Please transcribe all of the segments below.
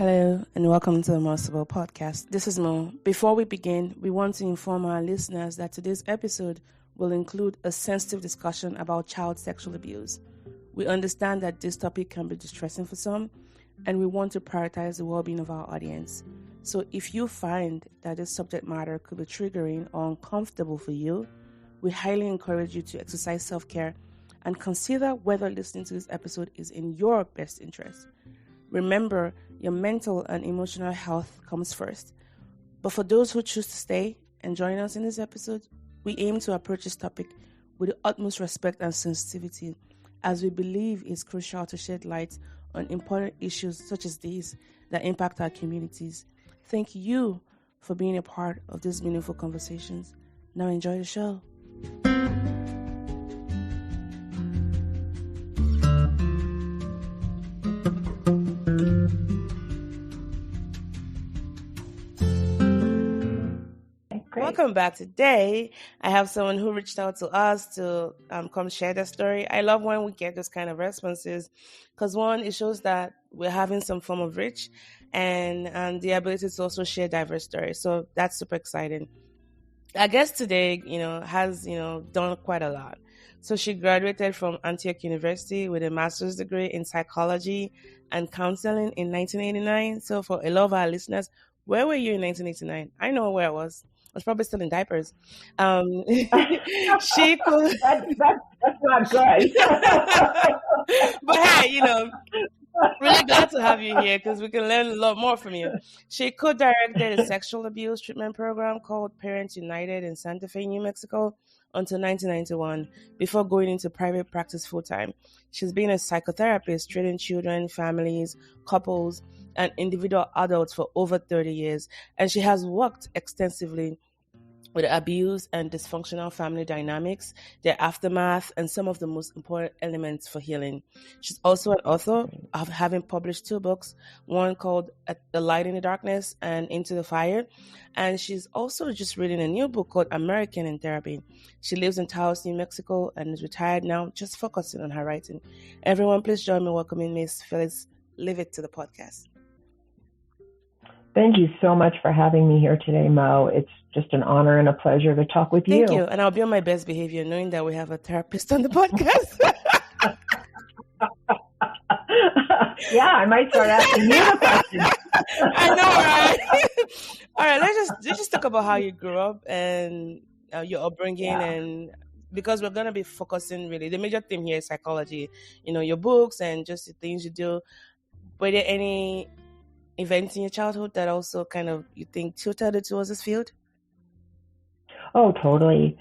Hello and welcome to the Mo Sibyl podcast. This is Mo. Before we begin, we want to inform our listeners that today's episode will include a sensitive discussion about child sexual abuse. We understand that this topic can be distressing for some, and we want to prioritize the well-being of our audience. So if you find that this subject matter could be triggering or uncomfortable for you, we highly encourage you to exercise self-care and consider whether listening to this episode is in your best interest. Remember, your mental and emotional health comes first. But for those who choose to stay and join us in this episode, we aim to approach this topic with the utmost respect and sensitivity, as we believe it's crucial to shed light on important issues such as these that impact our communities. Thank you for being a part of these meaningful conversations. Now enjoy the show. Welcome back. Today, I have someone who reached out to us to come share their story. I love when we get those kind of responses because, one, it shows that we're having some form of reach and the ability to also share diverse stories. So that's super exciting. Our guest today, has, done quite a lot. So she graduated from Antioch University with a master's degree in psychology and counseling in 1989. So for a lot of our listeners, where were you in 1989? I know where I was. I was probably still in diapers. She could. That's not good. But hey, really glad to have you here because we can learn a lot more from you. She co-directed a sexual abuse treatment program called Parents United in Santa Fe, New Mexico, until 1991, before going into private practice full-time. She's been a psychotherapist treating children, families, couples, and individual adults for over 30 years, and she has worked extensively with abuse and dysfunctional family dynamics, their aftermath, and some of the most important elements for healing. She's also an author of having published 2 books, one called The Light in the Darkness and Into the Fire, and she's also just reading a new book called American in Therapy. She lives in Taos, New Mexico, and is retired now, just focusing on her writing. Everyone, please join me welcoming Miss Phyllis Leavitt to the podcast. Thank you so much for having me here today, Mo. It's just an honor and a pleasure to talk with you. Thank you. And I'll be on my best behavior knowing that we have a therapist on the podcast. Yeah, I might start asking you the questions. I know, right? All right, let's just talk about how you grew up and your upbringing. Yeah. And because we're going to be focusing really, the major theme here is psychology, your books and just the things you do. Were there any events in your childhood that also kind of, you think, tilted towards this field? Oh, totally.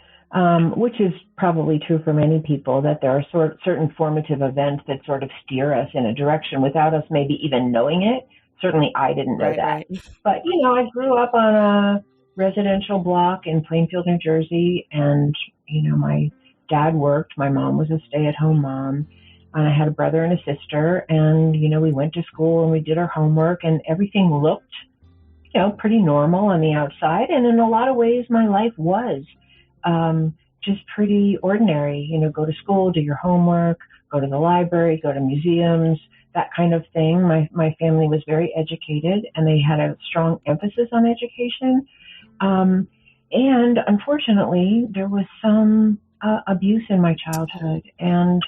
Which is probably true for many people, that there are certain formative events that sort of steer us in a direction without us maybe even knowing it. Certainly I didn't know that. Right. But, I grew up on a residential block in Plainfield, New Jersey, and, my dad worked. My mom was a stay-at-home mom. And I had a brother and a sister, and, we went to school and we did our homework, and everything looked, pretty normal on the outside. And in a lot of ways, my life was just pretty ordinary. Go to school, do your homework, go to the library, go to museums, that kind of thing. My family was very educated, and they had a strong emphasis on education. And unfortunately, there was some abuse in my childhood, and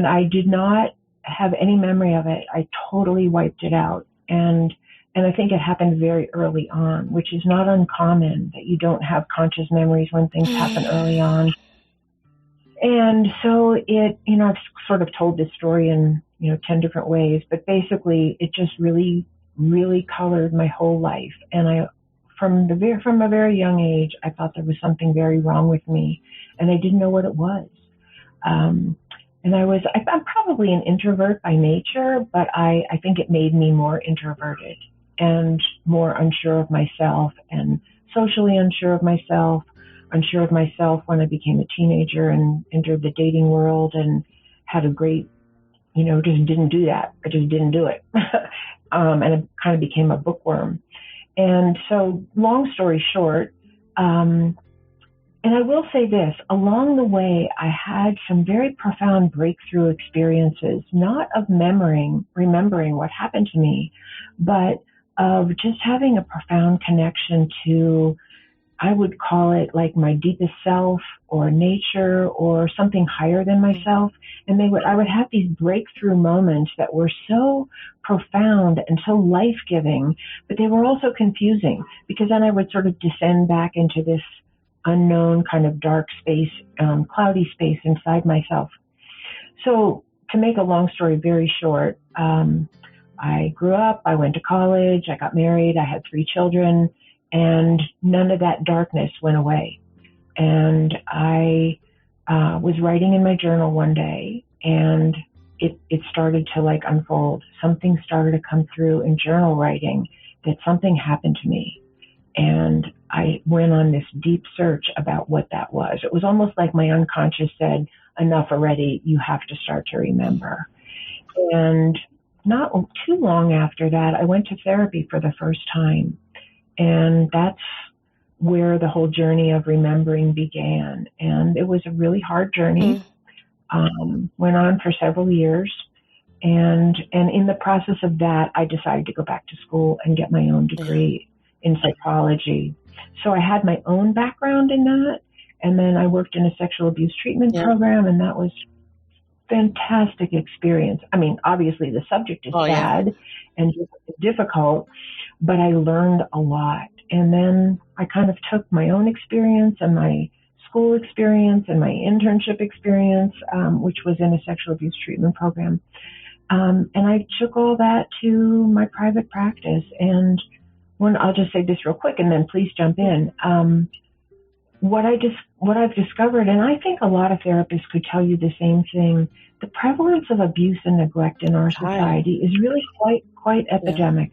I did not have any memory of it. I totally wiped it out. And I think it happened very early on, which is not uncommon that you don't have conscious memories when things happen early on. And so I've sort of told this story in, 10 different ways, but basically it just really, really colored my whole life. And from a very young age, I thought there was something very wrong with me, and I didn't know what it was. And I'm probably an introvert by nature, but I think it made me more introverted and more unsure of myself and socially unsure of myself when I became a teenager and entered the dating world and had a great, just didn't do that. I just didn't do it. And I kind of became a bookworm. And so long story short, And I will say this, along the way, I had some very profound breakthrough experiences, not of remembering what happened to me, but of just having a profound connection to, I would call it like my deepest self or nature or something higher than myself. And I would have these breakthrough moments that were so profound and so life-giving, but they were also confusing, because then I would sort of descend back into this unknown kind of dark space, cloudy space inside myself. So to make a long story very short, I grew up, I went to college, I got married, I had 3 children, and none of that darkness went away. And I was writing in my journal one day, and it started to like unfold. Something started to come through in journal writing, that something happened to me. And I went on this deep search about what that was. It was almost like my unconscious said, enough already, you have to start to remember. And not too long after that, I went to therapy for the first time. And that's where the whole journey of remembering began. And it was a really hard journey. Went on for several years. And in the process of that, I decided to go back to school and get my own degree in psychology. So I had my own background in that. And then I worked in a sexual abuse treatment program, and that was fantastic experience. I mean, obviously the subject is sad and difficult, but I learned a lot. And then I kind of took my own experience and my school experience and my internship experience, which was in a sexual abuse treatment program. And I took all that to my private practice. And I'll just say this real quick, and then please jump in. What I've discovered, and I think a lot of therapists could tell you the same thing, the prevalence of abuse and neglect in our society is really quite epidemic,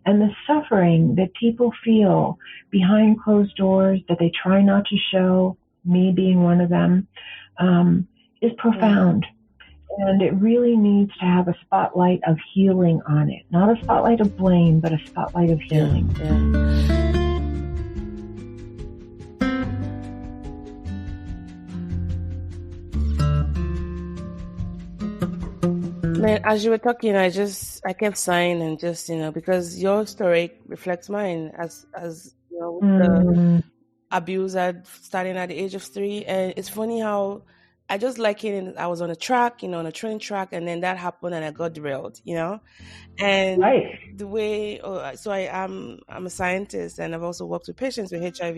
And the suffering that people feel behind closed doors that they try not to show, me being one of them, is profound. And it really needs to have a spotlight of healing on it. Not a spotlight of blame, but a spotlight of healing. Man, as you were talking, I kept sighing and just, because your story reflects mine as with the abuse starting at the age of 3. And it's funny how I just like it. I was on a track, on a train track, and then that happened and I got derailed, and the way, I'm a scientist, and I've also worked with patients with HIV.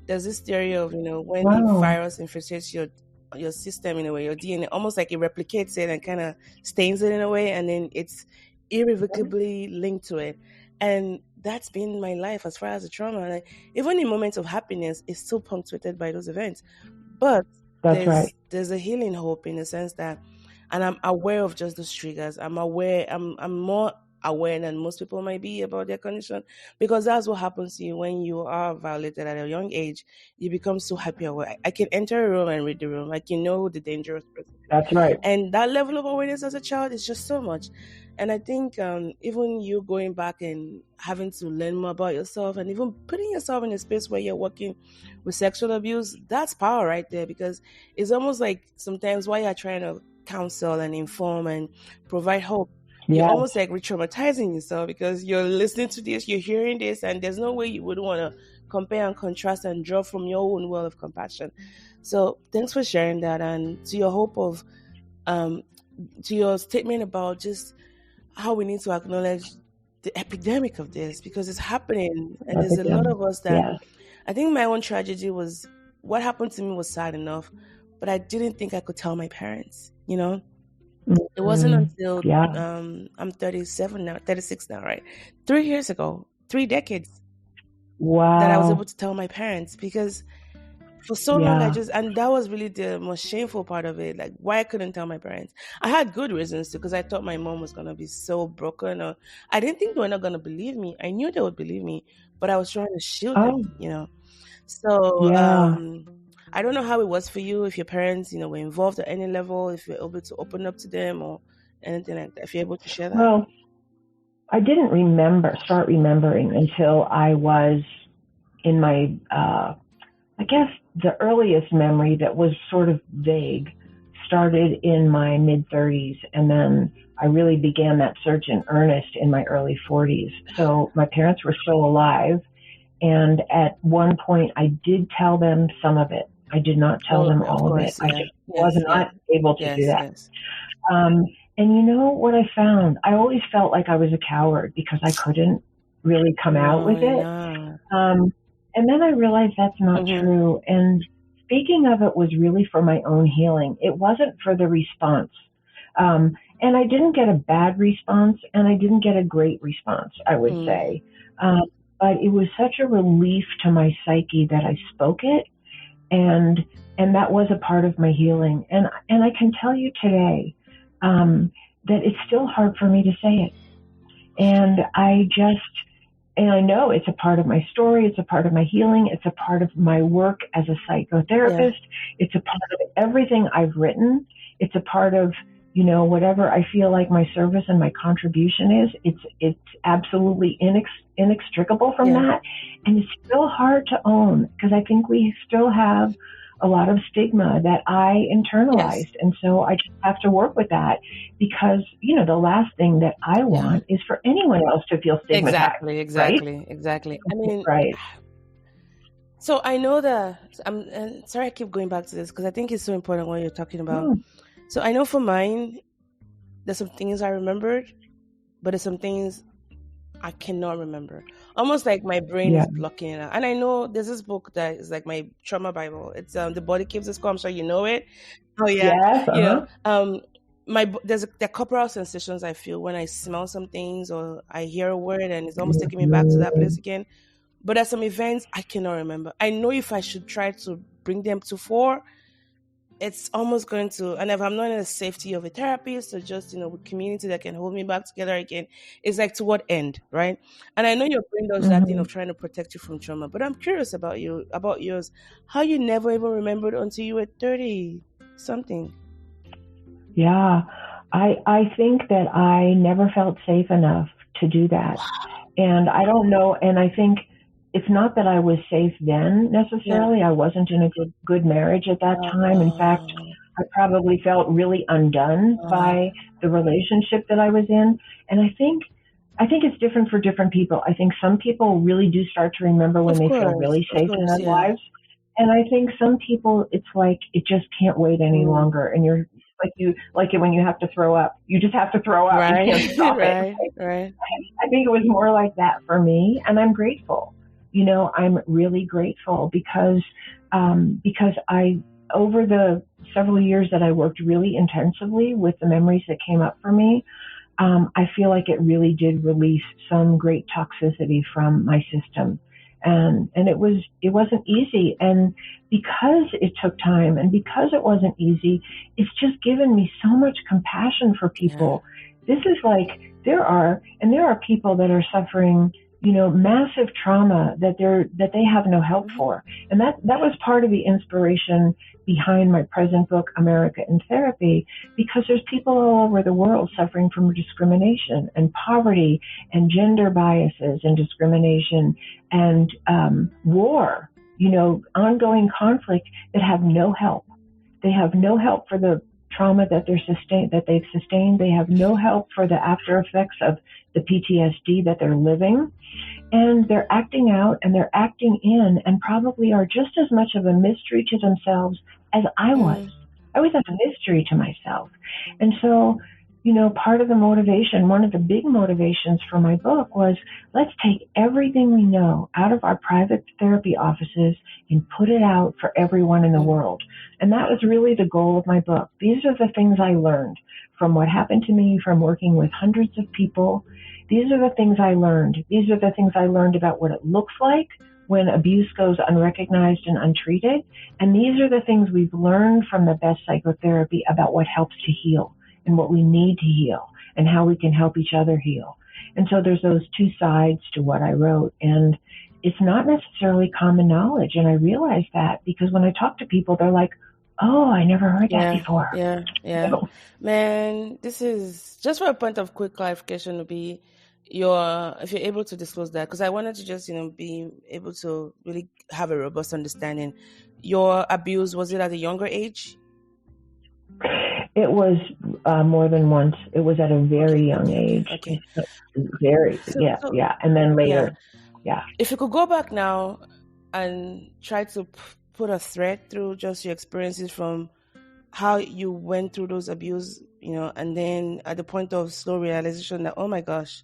There's this theory of, when the virus infiltrates your system in a way, your DNA, almost like it replicates it and kind of stains it in a way, and then it's irrevocably linked to it. And that's been my life as far as the trauma. Like, even in moments of happiness, it's still punctuated by those events. But there's a healing hope in the sense that, and I'm aware of just those triggers. I'm more aware than most people might be about their condition, because that's what happens to you when you are violated at a young age. You become so hyper aware. I can enter a room and read the room. I can know the dangerous person. That's right. And that level of awareness as a child is just so much. And I think even you going back and having to learn more about yourself, and even putting yourself in a space where you're working with sexual abuse, that's power right there, because it's almost like sometimes while you're trying to counsel and inform and provide hope, you're almost like re-traumatizing yourself, because you're listening to this, you're hearing this, and there's no way you would want to compare and contrast and draw from your own well of compassion. So thanks for sharing that. And to your hope of, to your statement about just how we need to acknowledge the epidemic of this, because it's happening. And there's a lot of us that, I think my own tragedy was, what happened to me was sad enough, but I didn't think I could tell my parents, It wasn't until I'm 37 now, 36 now, right? 3 years ago, 3 decades, that I was able to tell my parents, because for so long and that was really the most shameful part of it. Like, why I couldn't tell my parents. I had good reasons to, because I thought my mom was gonna be so broken, or I didn't think they were not gonna believe me. I knew they would believe me, but I was trying to shield them, So I don't know how it was for you, if your parents, were involved at any level, if you're able to open up to them or anything like that, if you're able to share that. Well, I didn't start remembering until I was in my I guess the earliest memory that was sort of vague started in my mid-30s, and then I really began that search in earnest in my early 40s. So my parents were still alive, and at one point I did tell them some of it. I did not tell them all of it. Yeah. I just was not able to do that. Yes. And you know what I found? I always felt like I was a coward because I couldn't really come out with it. And then I realized that's not true. And speaking of it was really for my own healing. It wasn't for the response. And I didn't get a bad response, and I didn't get a great response, I would say. But it was such a relief to my psyche that I spoke it, and that was a part of my healing. And I can tell you today that it's still hard for me to say it. And I know it's a part of my story. It's a part of my healing. It's a part of my work as a psychotherapist. It's a part of everything I've written. It's a part of, whatever I feel like my service and my contribution is. It's absolutely inextricable from that. And it's still hard to own because I think we still have a lot of stigma that I internalized. Yes. And so I just have to work with that because, the last thing that I want is for anyone else to feel stigmatized. Exactly. I mean, right. So I know that, I'm sorry I keep going back to this because I think it's so important what you're talking about. So I know for mine, there's some things I remembered, but there's some things I cannot remember. Almost like my brain is blocking it out. And I know there's this book that is like my trauma Bible. It's The Body Keeps the Score. I'm sure you know it. Oh yeah. Yes, there's a couple of sensations I feel when I smell some things or I hear a word and it's almost taking me back to that place again. But there's some events I cannot remember. I know if I should try to bring them to fore, it's almost going to, and if I'm not in the safety of a therapist or just, with community that can hold me back together again, it's like to what end, right? And I know your brain does that thing of trying to protect you from trauma, but I'm curious about yours, how you never even remembered until you were 30 something. Yeah, I think that I never felt safe enough to do that. And I don't know, and I think it's not that I was safe then necessarily. I wasn't in a good marriage at that time. In fact, I probably felt really undone by the relationship that I was in. And I think it's different for different people. I think some people really do start to remember when they feel really safe in their lives. And I think some people, it's like it just can't wait any longer. And you're like it when you have to throw up. You just have to throw up. Right. You can't stop Right. I think it was more like that for me, and I'm grateful. I'm really grateful because I, over the several years that I worked really intensively with the memories that came up for me, I feel like it really did release some great toxicity from my system. And it wasn't easy. And because it took time and because it wasn't easy, it's just given me so much compassion for people. This is like, there are people that are suffering, massive trauma that they have no help for. And that was part of the inspiration behind my present book, America in Therapy, because there's people all over the world suffering from discrimination and poverty and gender biases and discrimination and war, ongoing conflict that have no help. They have no help for the trauma that they've sustained. They have no help for the after effects of the PTSD that they're living. And they're acting out and they're acting in and probably are just as much of a mystery to themselves as I was. I was a mystery to myself. And so, part of the motivation, one of the big motivations for my book was, let's take everything we know out of our private therapy offices and put it out for everyone in the world. And that was really the goal of my book. These are the things I learned from what happened to me, from working with hundreds of people. These are the things I learned. These are the things I learned about what it looks like when abuse goes unrecognized and untreated. And these are the things we've learned from the best psychotherapy about what helps to heal and what we need to heal and how we can help each other heal. And so there's those two sides to what I wrote. And it's not necessarily common knowledge. And I realized that because when I talk to people, they're like, oh, I never heard that before. Yeah. Man, this is just for a point of quick clarification would be, if you're able to disclose that, because I wanted to just, be able to really have a robust understanding. Your abuse, was it at a younger age? It was more than once. It was at a very young age. Okay. And then later, yeah. If you could go back now and try to put a thread through just your experiences from how you went through those abuse, and then at the point of slow realization that, oh my gosh,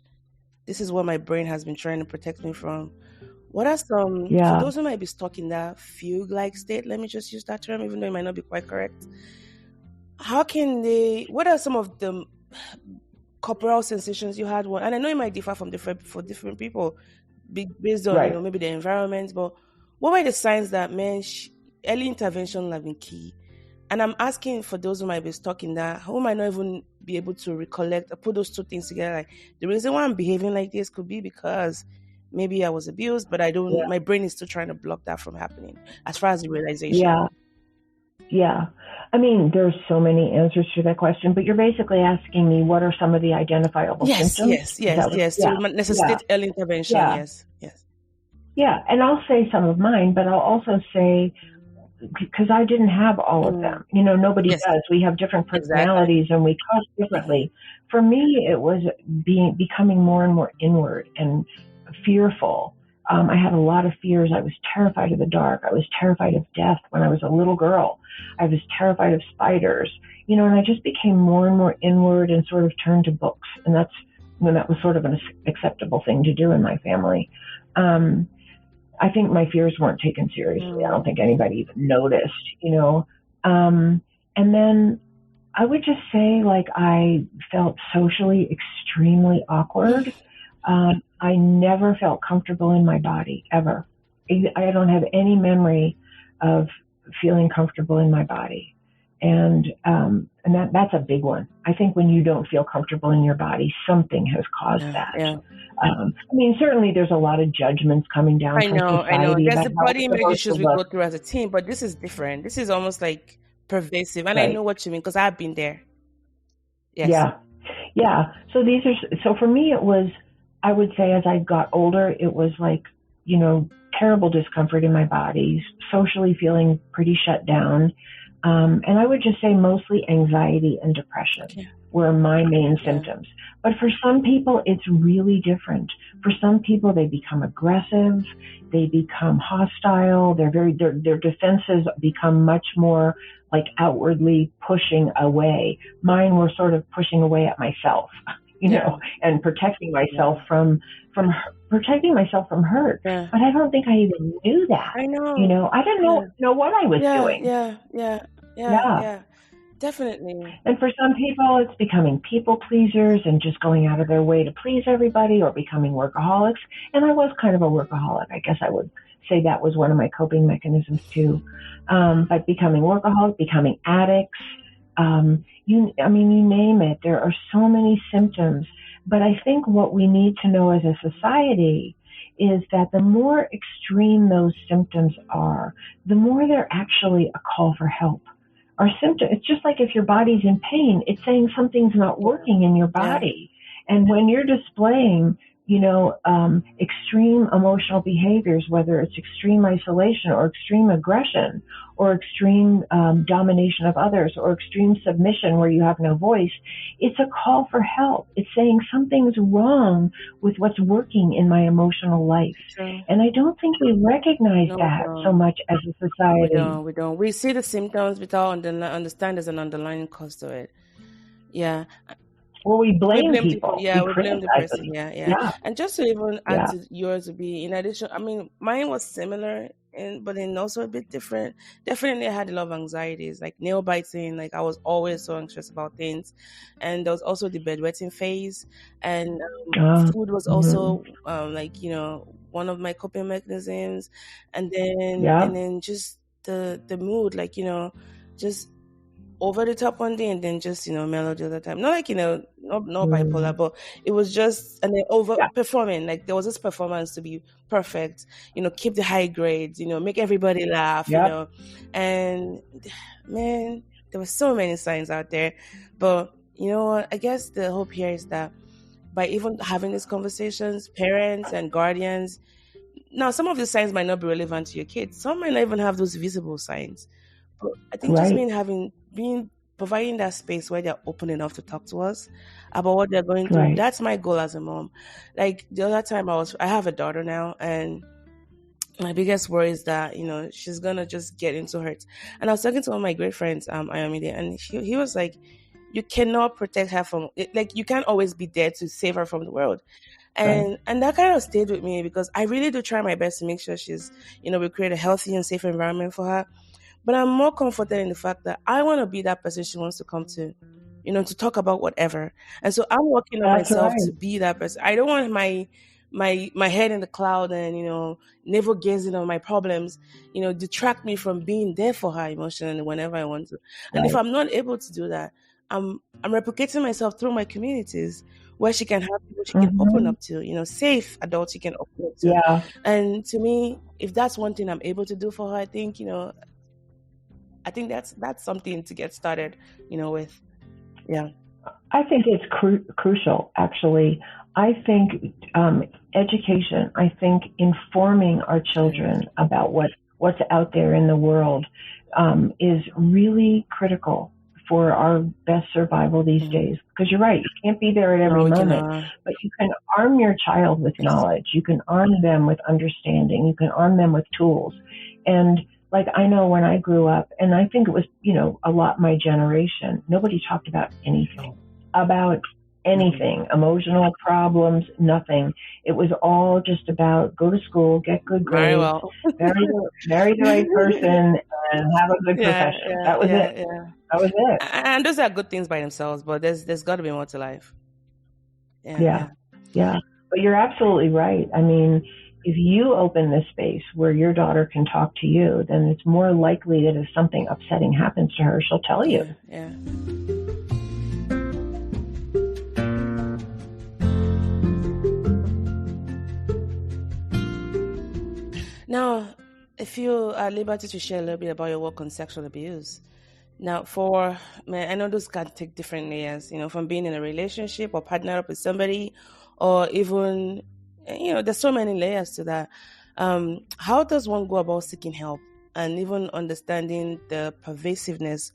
this is what my brain has been trying to protect me from. What are some, for those who might be stuck in that fugue-like state, let me just use that term, even though it might not be quite correct. What are some of the corporal sensations you had? And I know it might differ for different people based on, maybe the environment, but what were the signs that, early intervention would have been key? And I'm asking for those who might be stuck in that, who might not even be able to recollect or put those two things together. Like, the reason why I'm behaving like this could be because maybe I was abused, but my brain is still trying to block that from happening as far as the realization. Yeah. I mean, there's so many answers to that question, but you're basically asking me what are some of the identifiable symptoms? Yes. To necessitate early intervention. Yeah. Yes. Yeah. And I'll say some of mine, but I'll also say, because I didn't have all of them. Nobody does. We have different personalities and we cause differently. For me, it was becoming more and more inward and fearful. I had a lot of fears. I was terrified of the dark. I was terrified of death when I was a little girl. I was terrified of spiders, and I just became more and more inward and sort of turned to books. And that was sort of an acceptable thing to do in my family. I think my fears weren't taken seriously. I don't think anybody even noticed, and then I would just say, I felt socially extremely awkward. I never felt comfortable in my body, ever. I don't have any memory of feeling comfortable in my body. And that's a big one. I think when you don't feel comfortable in your body, something has caused that. Yeah. Certainly there's a lot of judgments coming down from society. I know. There's the body image issues we go through as a teen, but this is different. This is almost like pervasive. And I know what you mean, because I've been there. Yes. Yeah. So for me, it was, I would say as I got older, it was like, terrible discomfort in my body, socially feeling pretty shut down. And I would just say mostly anxiety and depression were my main symptoms. But for some people, it's really different. For some people, they become aggressive, they become hostile, their defenses become much more like outwardly pushing away. Mine were sort of pushing away at myself, and protecting myself from hurt. Yeah. But I don't think I even knew that. I know. I didn't know what I was doing. Yeah. Definitely. And for some people, it's becoming people pleasers and just going out of their way to please everybody, or becoming workaholics. And I was kind of a workaholic. I guess I would say that was one of my coping mechanisms too. But becoming workaholic, becoming addicts, you name it. There are so many symptoms. But I think what we need to know as a society is that the more extreme those symptoms are, the more they're actually a call for help. Our symptom, it's just like if your body's in pain, it's saying something's not working in your body. And when you're displaying, extreme emotional behaviors, whether it's extreme isolation or extreme aggression or extreme domination of others or extreme submission where you have no voice, it's a call for help. It's saying something's wrong with what's working in my emotional life. Sure. And I don't think we recognize that so much as a society. We don't. We see the symptoms without understand there's an underlying cause to it. Yeah. Well, we blame people. Yeah, we blame the person. Yeah. And just to even add to yours to be, in addition, mine was similar, but also a bit different. Definitely, I had a lot of anxieties, like nail biting. Like I was always so anxious about things, and there was also the bedwetting phase, and food was also one of my coping mechanisms, and then just the mood, just over the top one day and then just mellow the other time. Not like not bipolar, but it was just, and then over performing. Like there was this performance to be perfect, keep the high grades, make everybody laugh, and man, there were so many signs out there. But you know what? I guess the hope here is that by even having these conversations, parents and guardians. Now, some of the signs might not be relevant to your kids. Some might not even have those visible signs. But I think just providing that space where they're open enough to talk to us about what they're going through. That's my goal as a mom. Like the other time I have a daughter now, and my biggest worry is that, she's going to just get into hurt. And I was talking to one of my great friends, Ayomide, and he was like, you cannot protect her from it. Like, you can't always be there to save her from the world. And that kind of stayed with me, because I really do try my best to make sure she's, we create a healthy and safe environment for her. But I'm more comforted in the fact that I want to be that person she wants to come to, to talk about whatever. And so I'm working on myself to be that person. I don't want my head in the cloud and, navel gazing on my problems, detract me from being there for her emotionally whenever I want to. And if I'm not able to do that, I'm replicating myself through my communities where she can have people she can open up to, safe adults she can open up to. Yeah. And to me, if that's one thing I'm able to do for her, I think that's something to get started, with. Yeah. I think it's crucial, actually. I think education, I think informing our children about what's out there in the world is really critical for our best survival these days. Because you're right, you can't be there at every moment, but you can arm your child with knowledge. You can arm them with understanding. You can arm them with tools. And like, I know when I grew up, and I think it was, a lot my generation, nobody talked about anything, emotional problems, nothing. It was all just about go to school, get good grades, marry the right person, and have a good profession. That was it. Yeah. That was it. And those are good things by themselves, but there's got to be more to life. Yeah. But you're absolutely right. I mean, if you open this space where your daughter can talk to you, then it's more likely that if something upsetting happens to her, she'll tell you. Yeah. Now, if you are liberty to share a little bit about your work on sexual abuse. Now, I know those can take different layers, from being in a relationship or partner up with somebody, or even, there's so many layers to that. How does one go about seeking help and even understanding the pervasiveness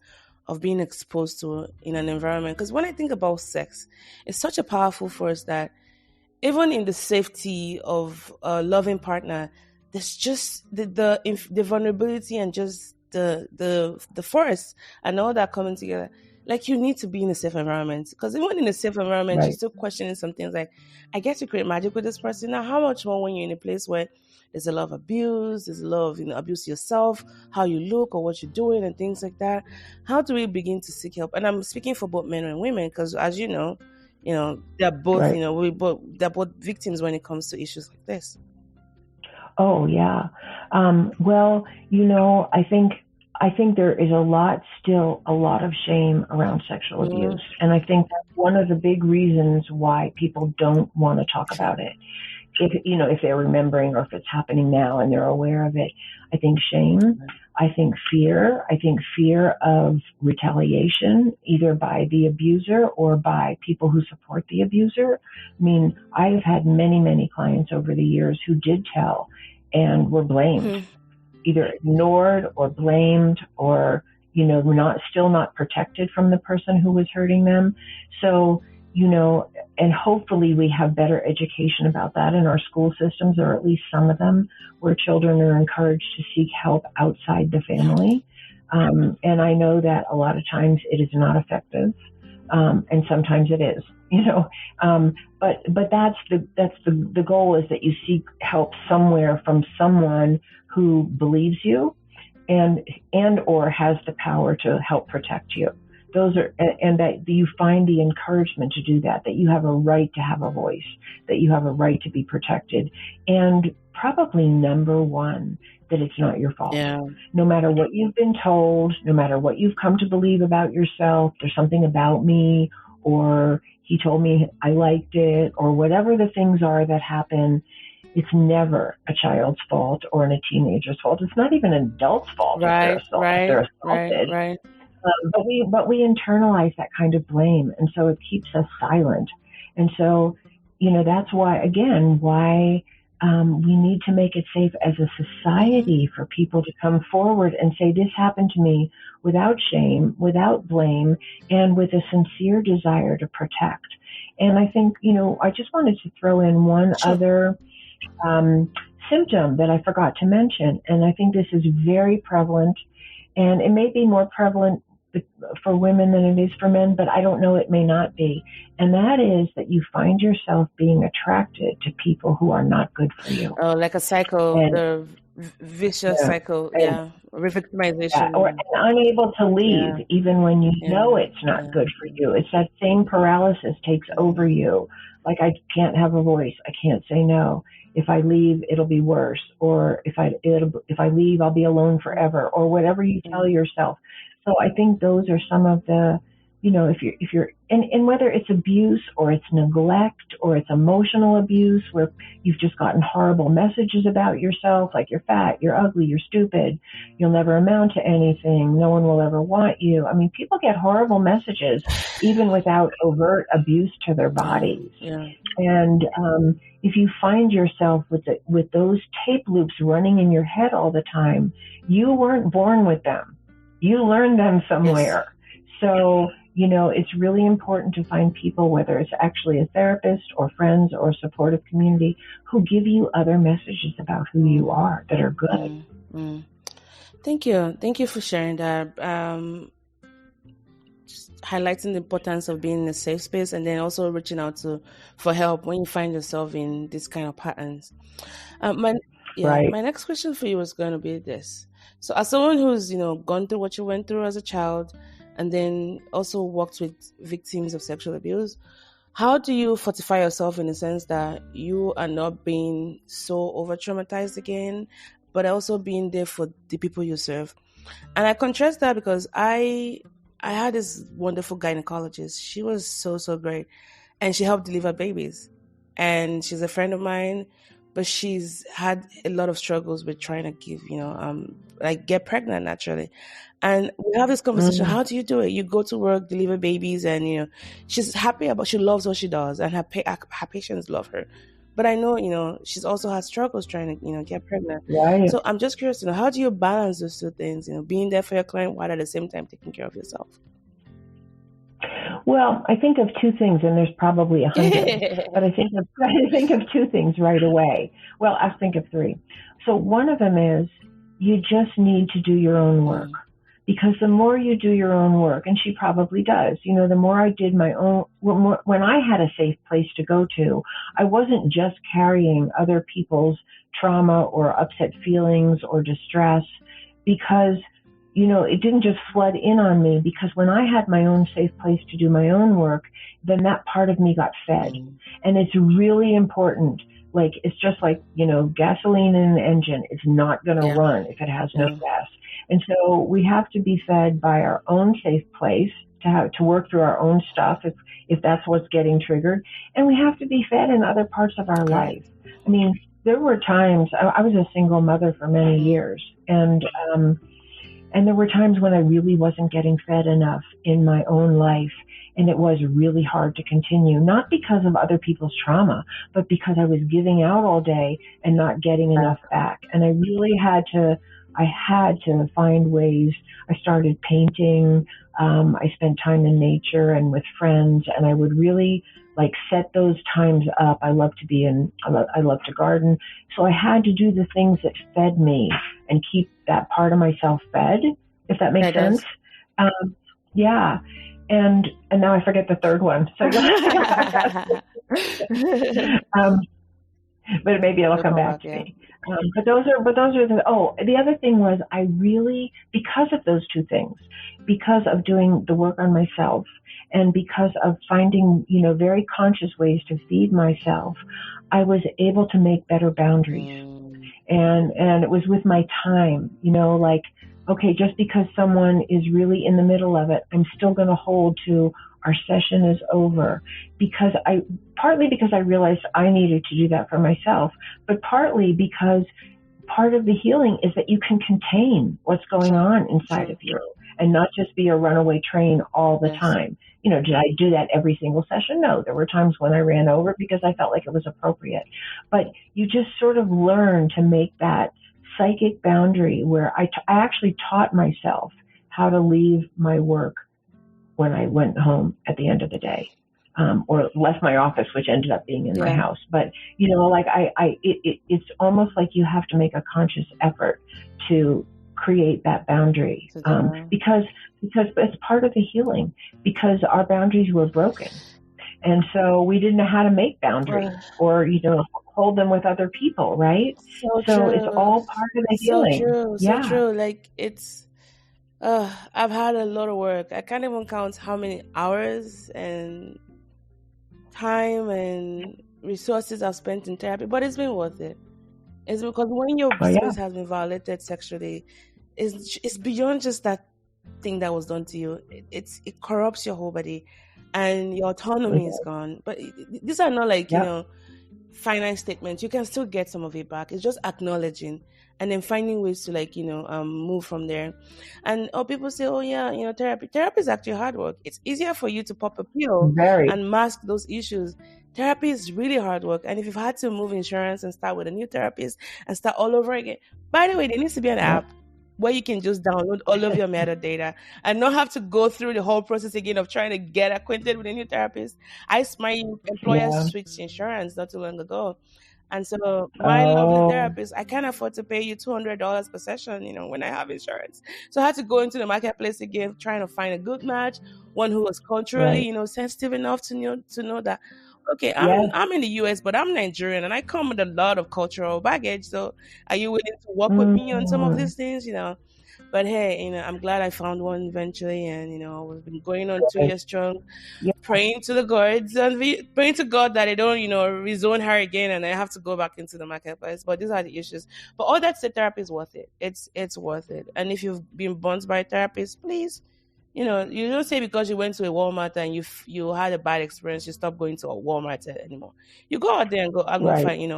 of being exposed to in an environment? Because when I think about sex, it's such a powerful force that even in the safety of a loving partner, there's just the vulnerability and just the force and all that coming together. Like, you need to be in a safe environment, because even in a safe environment, you're still questioning some things like, I get to create magic with this person. Now, how much more when you're in a place where there's a lot of abuse, there's a lot of abuse yourself, how you look or what you're doing and things like that. How do we begin to seek help? And I'm speaking for both men and women, because as you know, they're both they're both victims when it comes to issues like this. Oh yeah. Well, I think there is still a lot of shame around sexual abuse. And I think that's one of the big reasons why people don't want to talk about it. If they're remembering, or if it's happening now and they're aware of it. I think shame. I think fear of retaliation, either by the abuser or by people who support the abuser. I mean, I've had many, many clients over the years who did tell and were blamed, either ignored or blamed, or, still not protected from the person who was hurting them. So, and hopefully we have better education about that in our school systems, or at least some of them, where children are encouraged to seek help outside the family. And I know that a lot of times it is not effective, and sometimes it is. But that's the goal, is that you seek help somewhere from someone who believes you and or has the power to help protect you. And that you find the encouragement to do that you have a right to have a voice, that you have a right to be protected. And probably number one, that it's not your fault. Yeah. No matter what you've been told, no matter what you've come to believe about yourself, there's something about me, or he told me I liked it, or whatever the things are that happen, it's never a child's fault or a teenager's fault. It's not even an adult's fault if they're assaulted. Right. But we internalize that kind of blame, and so it keeps us silent. And so, that's why we need to make it safe as a society for people to come forward and say, this happened to me, without shame, without blame, and with a sincere desire to protect. And I think, I just wanted to throw in one other symptom that I forgot to mention. And I think this is very prevalent, and it may be more prevalent for women than it is for men, but I don't know, it may not be. And that is that you find yourself being attracted to people who are not good for you. Oh, like a cycle, the vicious cycle, re-victimization. Or unable to leave, even when you know it's not good for you. It's that same paralysis takes over you. Like, I can't have a voice. I can't say no. If I leave, it'll be worse. Or if I leave, I'll be alone forever. Or whatever you tell yourself. So I think those are some of the, if you're, and whether it's abuse or it's neglect or it's emotional abuse where you've just gotten horrible messages about yourself, like you're fat, you're ugly, you're stupid, you'll never amount to anything, no one will ever want you. I mean, people get horrible messages even without overt abuse to their bodies. Yeah. And if you find yourself with those tape loops running in your head all the time, you weren't born with them. You learned them somewhere. Yes. So, it's really important to find people, whether it's actually a therapist or friends or supportive community, who give you other messages about who you are that are good. Mm-hmm. Thank you. Thank you for sharing that. Just highlighting the importance of being in a safe space, and then also reaching out for help when you find yourself in these kind of patterns. My next question for you is going to be this. So as someone who's, gone through what you went through as a child, and then also worked with victims of sexual abuse, how do you fortify yourself in the sense that you are not being so over-traumatized again, but also being there for the people you serve? And I contrast that because I had this wonderful gynecologist. She was so, so great. And she helped deliver babies. And she's a friend of mine, but she's had a lot of struggles with trying to give, get pregnant naturally. And we have this conversation. How do you do it? You go to work, deliver babies, and, she's happy she loves what she does, and her patients love her. But I know, she's also had struggles trying to, get pregnant. Right. So I'm just curious, how do you balance those two things, being there for your client while at the same time taking care of yourself? Well, I think of two things, and there's probably 100, but I think of two things right away. Well, I think of three. So one of them is you just need to do your own work, because the more you do your own work, and she probably does, the more I did my own, when I had a safe place to go to, I wasn't just carrying other people's trauma or upset feelings or distress, because it didn't just flood in on me, because when I had my own safe place to do my own work, then that part of me got fed. And it's really important. Like, it's just like, gasoline in an engine is not going to run if it has no gas. And so we have to be fed by our own safe place to work through our own stuff if that's what's getting triggered. And we have to be fed in other parts of our life. I mean, there were times, I was a single mother for many years, and there were times when I really wasn't getting fed enough in my own life, and it was really hard to continue, not because of other people's trauma, but because I was giving out all day and not getting enough back. And I really had to find ways. I started painting. I spent time in nature and with friends, and I would really set those times up. I love to garden. So I had to do the things that fed me and keep that part of myself fed, if that makes sense. Yeah. And now I forget the third one. So, but maybe it'll come back to me. But those are the other thing was I really, because of those two things, because of doing the work on myself and because of finding, very conscious ways to feed myself, I was able to make better boundaries. And it was with my time, okay, just because someone is really in the middle of it, I'm still going to hold to our session is over, partly because I realized I needed to do that for myself, but partly because part of the healing is that you can contain what's going on inside of you and not just be a runaway train all the time. did I do that every single session? No, there were times when I ran over because I felt like it was appropriate. But you just sort of learn to make that psychic boundary where I actually taught myself how to leave my work when I went home at the end of the day, or left my office, which ended up being in my house. But, it's almost like you have to make a conscious effort to create that boundary, because it's part of the healing, because our boundaries were broken. And so we didn't know how to make boundaries or, hold them with other people, right? So it's all part of the healing. So true. Like I've had a lot of work. I can't even count how many hours and time and resources I've spent in therapy, but it's been worth it. It's because when your space has been violated sexually, it's beyond just that thing that was done to you. It corrupts your whole body, and your autonomy is gone. But these are not like finite statements. You can still get some of it back. It's just acknowledging and then finding ways to move from there. And people say, therapy is actually hard work. It's easier for you to pop a pill and mask those issues. Therapy is really hard work. And if you've had to move insurance and start with a new therapist and start all over again, by the way, there needs to be an app where you can just download all of your metadata and not have to go through the whole process again of trying to get acquainted with a new therapist. My employer switched insurance not too long ago. And so my lovely therapist, I can't afford to pay you $200 per session, when I have insurance. So I had to go into the marketplace again, trying to find a good match, one who was culturally, sensitive enough to know that, okay, I'm in the US, but I'm Nigerian and I come with a lot of cultural baggage. So are you willing to work with me on some of these things, But hey, I'm glad I found one eventually, and we've been going on 2 years strong, praying to the gods and praying to God that I don't, rezone her again, and I have to go back into the marketplace. But these are the issues. But all that said, therapy is worth it. It's worth it. And if you've been burnt by a therapist, please, you don't say because you went to a Walmart and you had a bad experience, you stop going to a Walmart anymore. You go out there and go find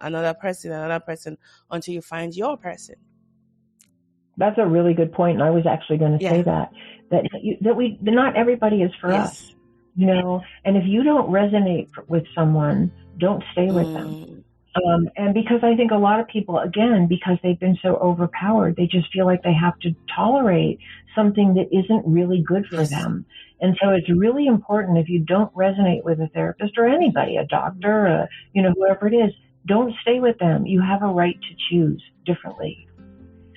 another person until you find your person. That's a really good point, and I was actually going to say that not everybody is for us, And if you don't resonate with someone, don't stay with them. And because I think a lot of people, again, because they've been so overpowered, they just feel like they have to tolerate something that isn't really good for them. And so it's really important, if you don't resonate with a therapist or anybody, a doctor, whoever it is, don't stay with them. You have a right to choose differently.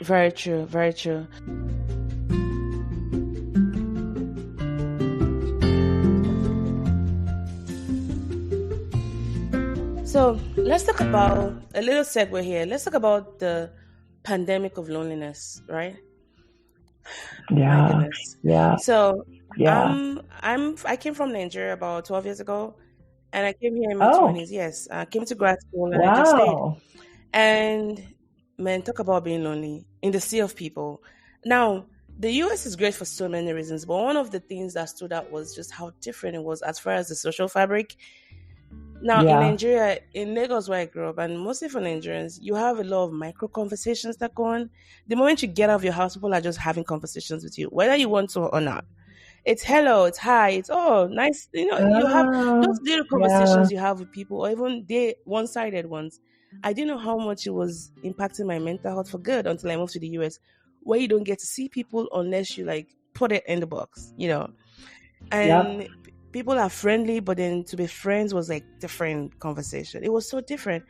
Very true, very true. So let's talk about a little segue here. Let's talk about the pandemic of loneliness, right? Yeah. My goodness. Yeah. So I came from Nigeria about 12 years ago, and I came here in my 20s. Yes, I came to grad school and I just stayed. And man, talk about being lonely in the sea of people. Now, the US is great for so many reasons, but one of the things that stood out was just how different it was as far as the social fabric. Now, in Nigeria, in Lagos where I grew up, and mostly for Nigerians, you have a lot of micro conversations that go on. The moment you get out of your house, people are just having conversations with you, whether you want to or not. It's hello, it's hi, it's nice. You have those little conversations you have with people, or even one-sided ones. I didn't know how much it was impacting my mental health for good until I moved to the US, where you don't get to see people unless you put it in the box, And people are friendly, but then to be friends was different conversation. It was so different.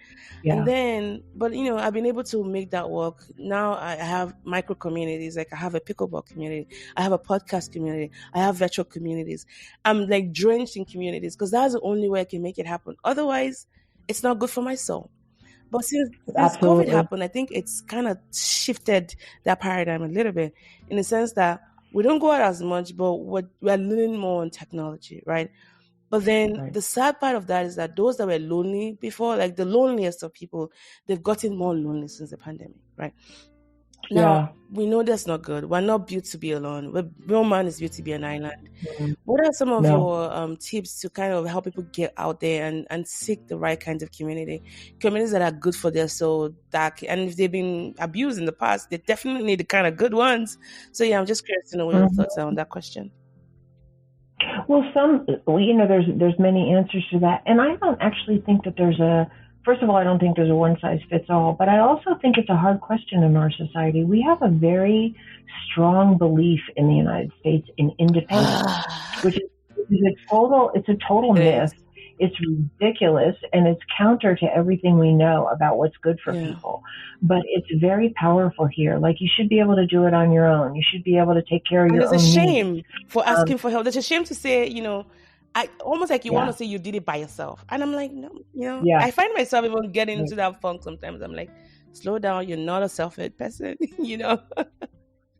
Yeah. And then, but I've been able to make that work. Now I have micro communities. I have a pickleball community. I have a podcast community. I have virtual communities. I'm drenched in communities because that's the only way I can make it happen. Otherwise, it's not good for my soul. But since COVID happened, I think it's kind of shifted that paradigm a little bit, in the sense that we don't go out as much, but we're learning more on technology, right? But then the sad part of that is that those that were lonely before, the loneliest of people, they've gotten more lonely since the pandemic, right? Now, we know that's not good. We're not built to be alone. No man is built to be an island. Mm-hmm. What are some of your tips to kind of help people get out there and seek the right kinds of communities that are good for their soul? And if they've been abused in the past, they definitely need the kind of good ones. So I'm just curious to know what your thoughts are on that question. Well, there's many answers to that. And I don't actually think that first of all, I don't think there's a one size fits all, but I also think it's a hard question in our society. We have a very strong belief in the United States in independence, which is a total myth. It's ridiculous, and it's counter to everything we know about what's good for people. But it's very powerful here. Like, you should be able to do it on your own. You should be able to take care of your own needs. There's a shame for asking for help. There's a shame to say, I almost like you want to say you did it by yourself. And I'm like, no, I find myself even getting into that funk sometimes. I'm like, slow down. You're not a self-made person,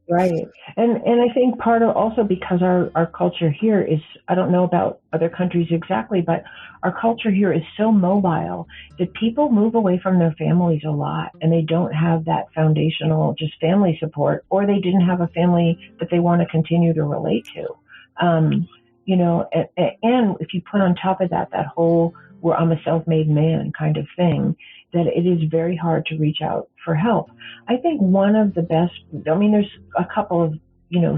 Right. And I think part of also because our culture here is, I don't know about other countries exactly, but our culture here is so mobile that people move away from their families a lot, and they don't have that foundational just family support, or they didn't have a family that they want to continue to relate to. And if you put on top of that whole, where I'm a self-made man kind of thing, that it is very hard to reach out for help. I think one of the best, there's a couple of,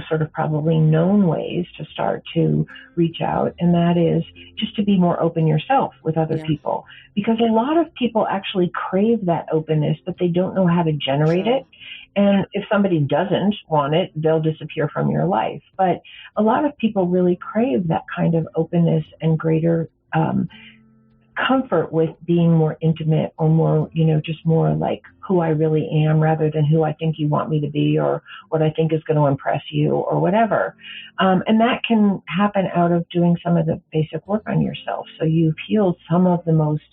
sort of probably known ways to start to reach out, and that is just to be more open yourself with other people. Because a lot of people actually crave that openness, but they don't know how to generate it. And if somebody doesn't want it, they'll disappear from your life. But a lot of people really crave that kind of openness and greater comfort with being more intimate, or more, just more like who I really am, rather than who I think you want me to be, or what I think is going to impress you, or whatever. And that can happen out of doing some of the basic work on yourself. So you've healed some of the most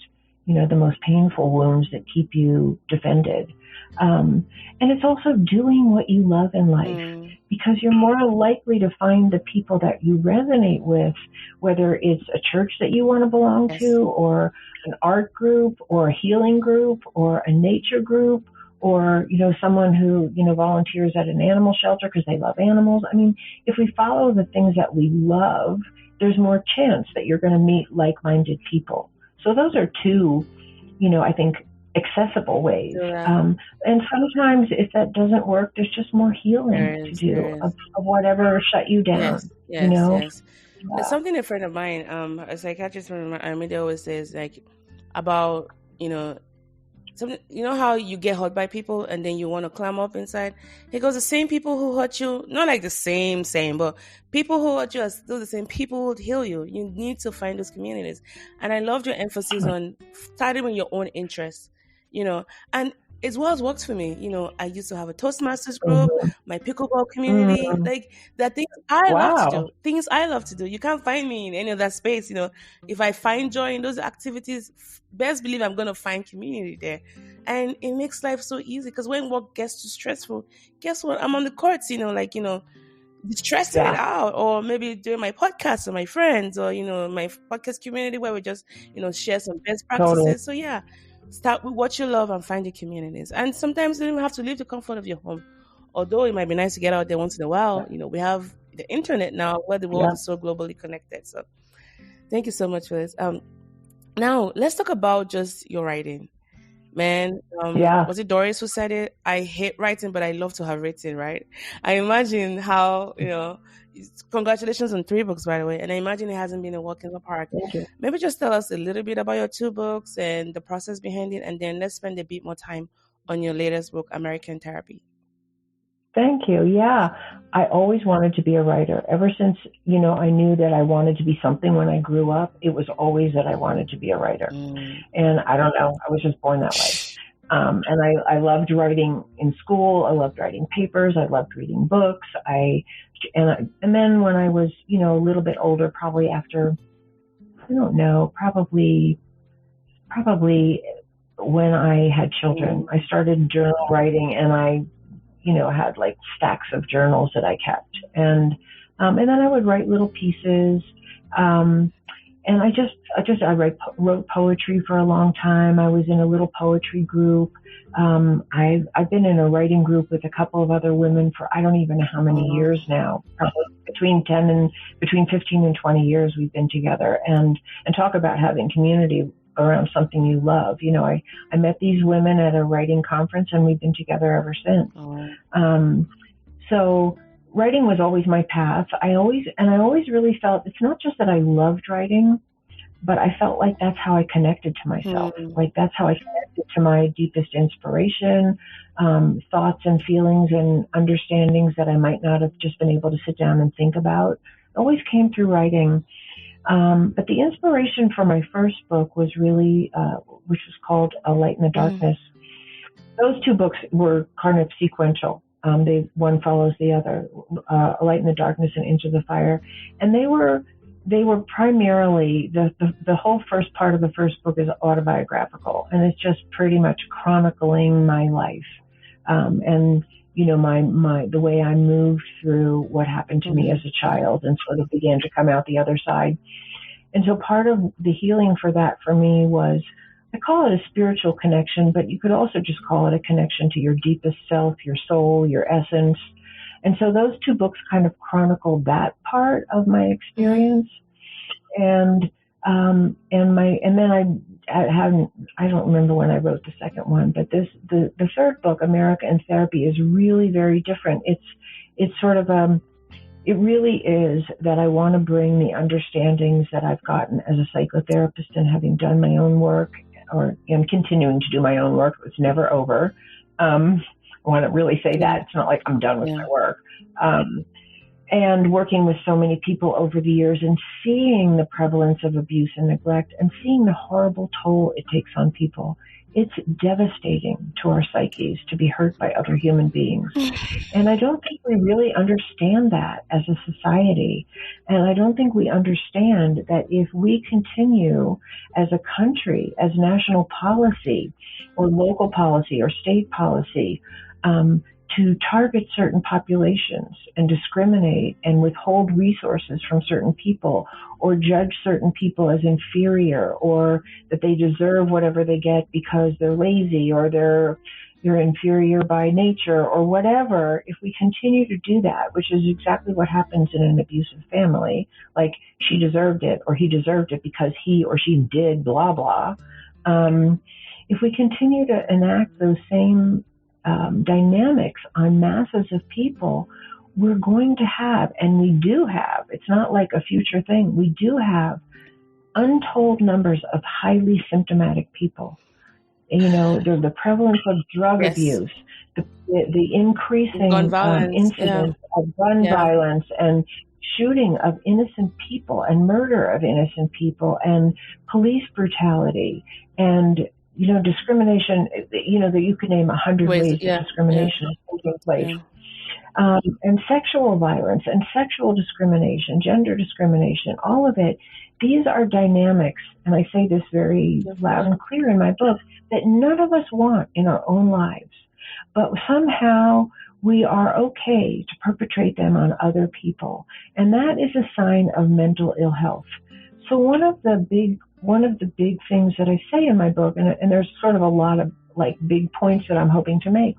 painful wounds that keep you defended. And it's also doing what you love in life, because you're more likely to find the people that you resonate with, whether it's a church that you want to belong to, or an art group, or a healing group, or a nature group, or, someone who, volunteers at an animal shelter because they love animals. I mean, if we follow the things that we love, there's more chance that you're going to meet like-minded people. So those are two, I think, accessible ways. And sometimes if that doesn't work, there's just more healing to do of whatever shut you down. Yes. It's something a friend of mine, a psychiatrist from Armida, always says, like, about, something, how you get hurt by people and then you want to climb up inside. He goes, the same people who hurt you, not like the same, but people who hurt you are still the same people who would heal you. You need to find those communities. And I loved your emphasis on starting with your own interests, and as well as works for me. I used to have a Toastmasters group, my pickleball community, like that things I love to do. You can't find me in any of that space. If I find joy in those activities, best believe I'm going to find community there. And it makes life so easy, because when work gets too stressful, guess what? I'm on the courts, stressing it out, or maybe doing my podcast with my friends, or, my podcast community where we just, share some best practices. So start with what you love and find the communities. And sometimes you don't even have to leave the comfort of your home. Although it might be nice to get out there once in a while, we have the internet now where the world is so globally connected. So thank you so much for this. Now let's talk about just your writing. Man, was it Doris who said it? I hate writing, but I love to have written, right? I imagine how, congratulations on 3 books, by the way. And I imagine it hasn't been a walk in the park. Maybe just tell us a little bit about your 2 books and the process behind it. And then let's spend a bit more time on your latest book, American Therapy. Thank you. Yeah, I always wanted to be a writer. Ever since, I knew that I wanted to be something when I grew up, it was always that I wanted to be a writer. And I don't know, I was just born that way. And I loved writing in school. I loved writing papers. I loved reading books. And then when I was, a little bit older, probably after, probably when I had children, I started journal writing, and I had like stacks of journals that I kept. And then I would write little pieces. And I wrote poetry for a long time. I was in a little poetry group. I've been in a writing group with a couple of other women for, I don't even know how many years now, probably between 15 and 20 years we've been together, and talk about having community around something you love. I met these women at a writing conference, and we've been together ever since. So writing was always my path. I always really felt it's not just that I loved writing, but I felt like that's how I connected to myself. Like that's how I connected to my deepest inspiration, thoughts and feelings and understandings that I might not have just been able to sit down and think about. It always came through writing. But the inspiration for my first book was really, which was called A Light in the Darkness. Those two books were kind of sequential. One follows the other, A Light in the Darkness and Into the Fire. And they were primarily, the whole first part of the first book is autobiographical, and it's just pretty much chronicling my life. And, you know, the way I moved through what happened to me as a child and sort of began to come out the other side. And so part of the healing for that for me was, I call it a spiritual connection, but you could also just call it a connection to your deepest self, your soul, your essence. And so those two books kind of chronicled that part of my experience. And then I don't remember when I wrote the second one, but the third book, America in Therapy, is really very different. It's sort of it really is that I want to bring the understandings that I've gotten as a psychotherapist and having done my own work, or am continuing to do my own work. It's never over. I want to really say that. It's not like I'm done with my work. And working with so many people over the years and seeing the prevalence of abuse and neglect and seeing the horrible toll it takes on people. It's devastating to our psyches to be hurt by other human beings. And I don't think we really understand that as a society. And I don't think we understand that if we continue as a country, as national policy or local policy or state policy, to target certain populations and discriminate and withhold resources from certain people, or judge certain people as inferior, or that they deserve whatever they get because they're lazy, or they're inferior by nature, or whatever. If we continue to do that, which is exactly what happens in an abusive family, like she deserved it or he deserved it because he or she did blah blah. If we continue to enact those same dynamics on masses of people, we're going to have, and we do have, it's not like a future thing, we do have untold numbers of highly symptomatic people. You know, the prevalence of drug abuse, the increasing incidence of gun violence and shooting of innocent people and murder of innocent people and police brutality and, you know, discrimination, you know, that you can name 100 ways that discrimination is taking place. And sexual violence and sexual discrimination, gender discrimination, all of it, these are dynamics, and I say this very loud and clear in my book, that none of us want in our own lives. But somehow we are okay to perpetrate them on other people. And that is a sign of mental ill health. So one of the big things that I say in my book, and there's sort of a lot of like big points that I'm hoping to make,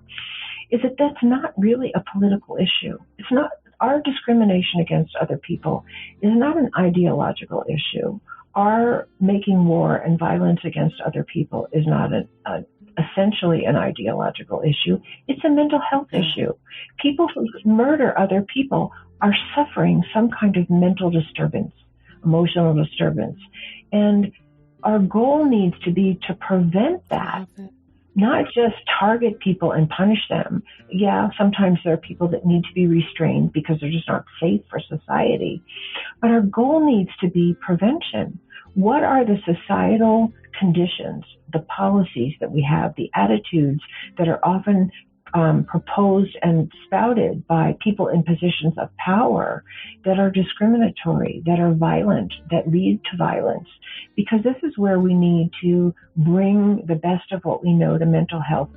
is that that's not really a political issue. It's not, our discrimination against other people is not an ideological issue. Our making war and violence against other people is not essentially an ideological issue. It's a mental health issue. People who murder other people are suffering some kind of mental disturbance, emotional disturbance. And our goal needs to be to prevent that, not just target people and punish them. Yeah, sometimes there are people that need to be restrained because they're just not safe for society. But our goal needs to be prevention. What are the societal conditions, the policies that we have, the attitudes that are often proposed and spouted by people in positions of power that are discriminatory, that are violent, that lead to violence? Because this is where we need to bring the best of what we know to mental health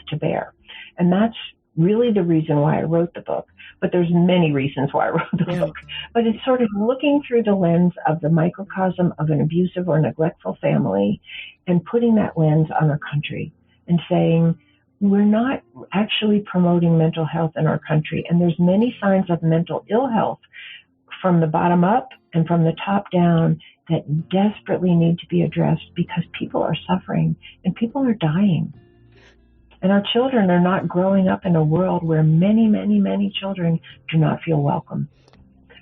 to bear. And that's really the reason why I wrote the book. But there's many reasons why I wrote the book. But it's sort of looking through the lens of the microcosm of an abusive or neglectful family and putting that lens on our country and saying, we're not actually promoting mental health in our country. And there's many signs of mental ill health from the bottom up and from the top down that desperately need to be addressed because people are suffering and people are dying. And our children are not growing up in a world where many, many, many children do not feel welcome.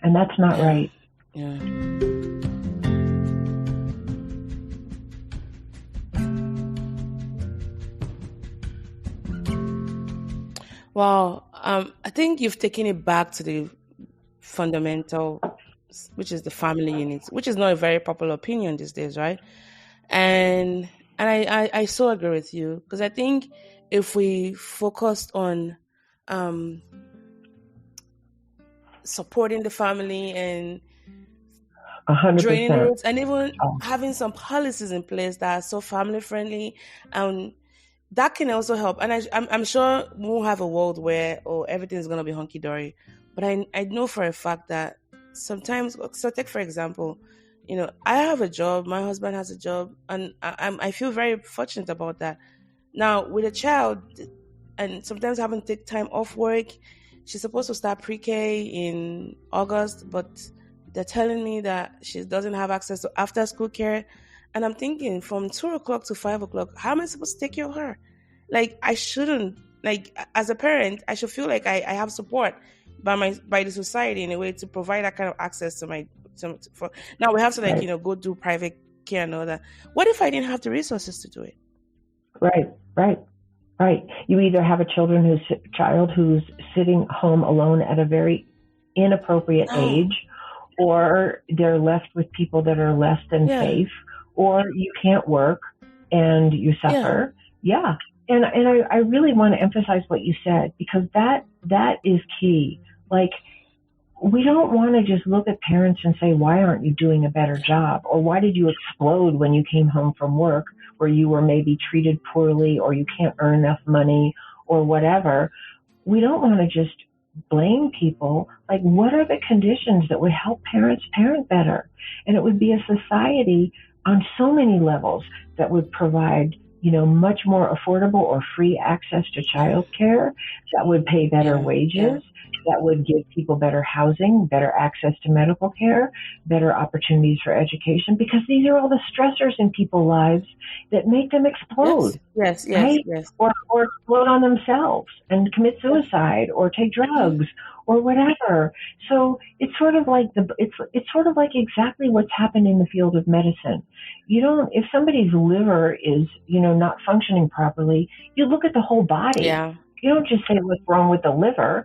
And that's not right. Yeah. Well, I think you've taken it back to the fundamental, which is the family unit, which is not a very popular opinion these days, right? And I so agree with you, because I think if we focused on supporting the family and 100%. draining the roots, and even having some policies in place that are so family friendly, that can also help. And I'm sure we won't have a world where everything's going to be hunky dory, but I know for a fact that sometimes, so take for example, I have a job, my husband has a job, and I feel very fortunate about that. Now with a child, and sometimes having to take time off work, she's supposed to start pre-K in August, but they're telling me that she doesn't have access to after school care. And I'm thinking, from 2 o'clock to 5 o'clock, how am I supposed to take care of her? Like, I shouldn't, like, as a parent, I should feel like I have support by the society in a way to provide that kind of access to my, now we have to, like, go do private care and all that. What if I didn't have the resources to do it? Right. You either have a child who's sitting home alone at a very inappropriate age, or they're left with people that are less than safe, or you can't work and you suffer. Yeah. And I really want to emphasize what you said, because that is key. Like, we don't want to just look at parents and say, why aren't you doing a better job? Or why did you explode when you came home from work, where you were maybe treated poorly, or you can't earn enough money, or whatever? We don't want to just blame people. Like, what are the conditions that would help parents parent better? And it would be a society on so many levels that would provide, much more affordable or free access to childcare, that would pay better wages, that would give people better housing, better access to medical care, better opportunities for education, because these are all the stressors in people's lives that make them explode. Yes. Or explode on themselves and commit suicide or take drugs or whatever. So it's sort of like it's sort of like exactly what's happened in the field of medicine. If somebody's liver is, not functioning properly, you look at the whole body. Yeah. You don't just say what's wrong with the liver.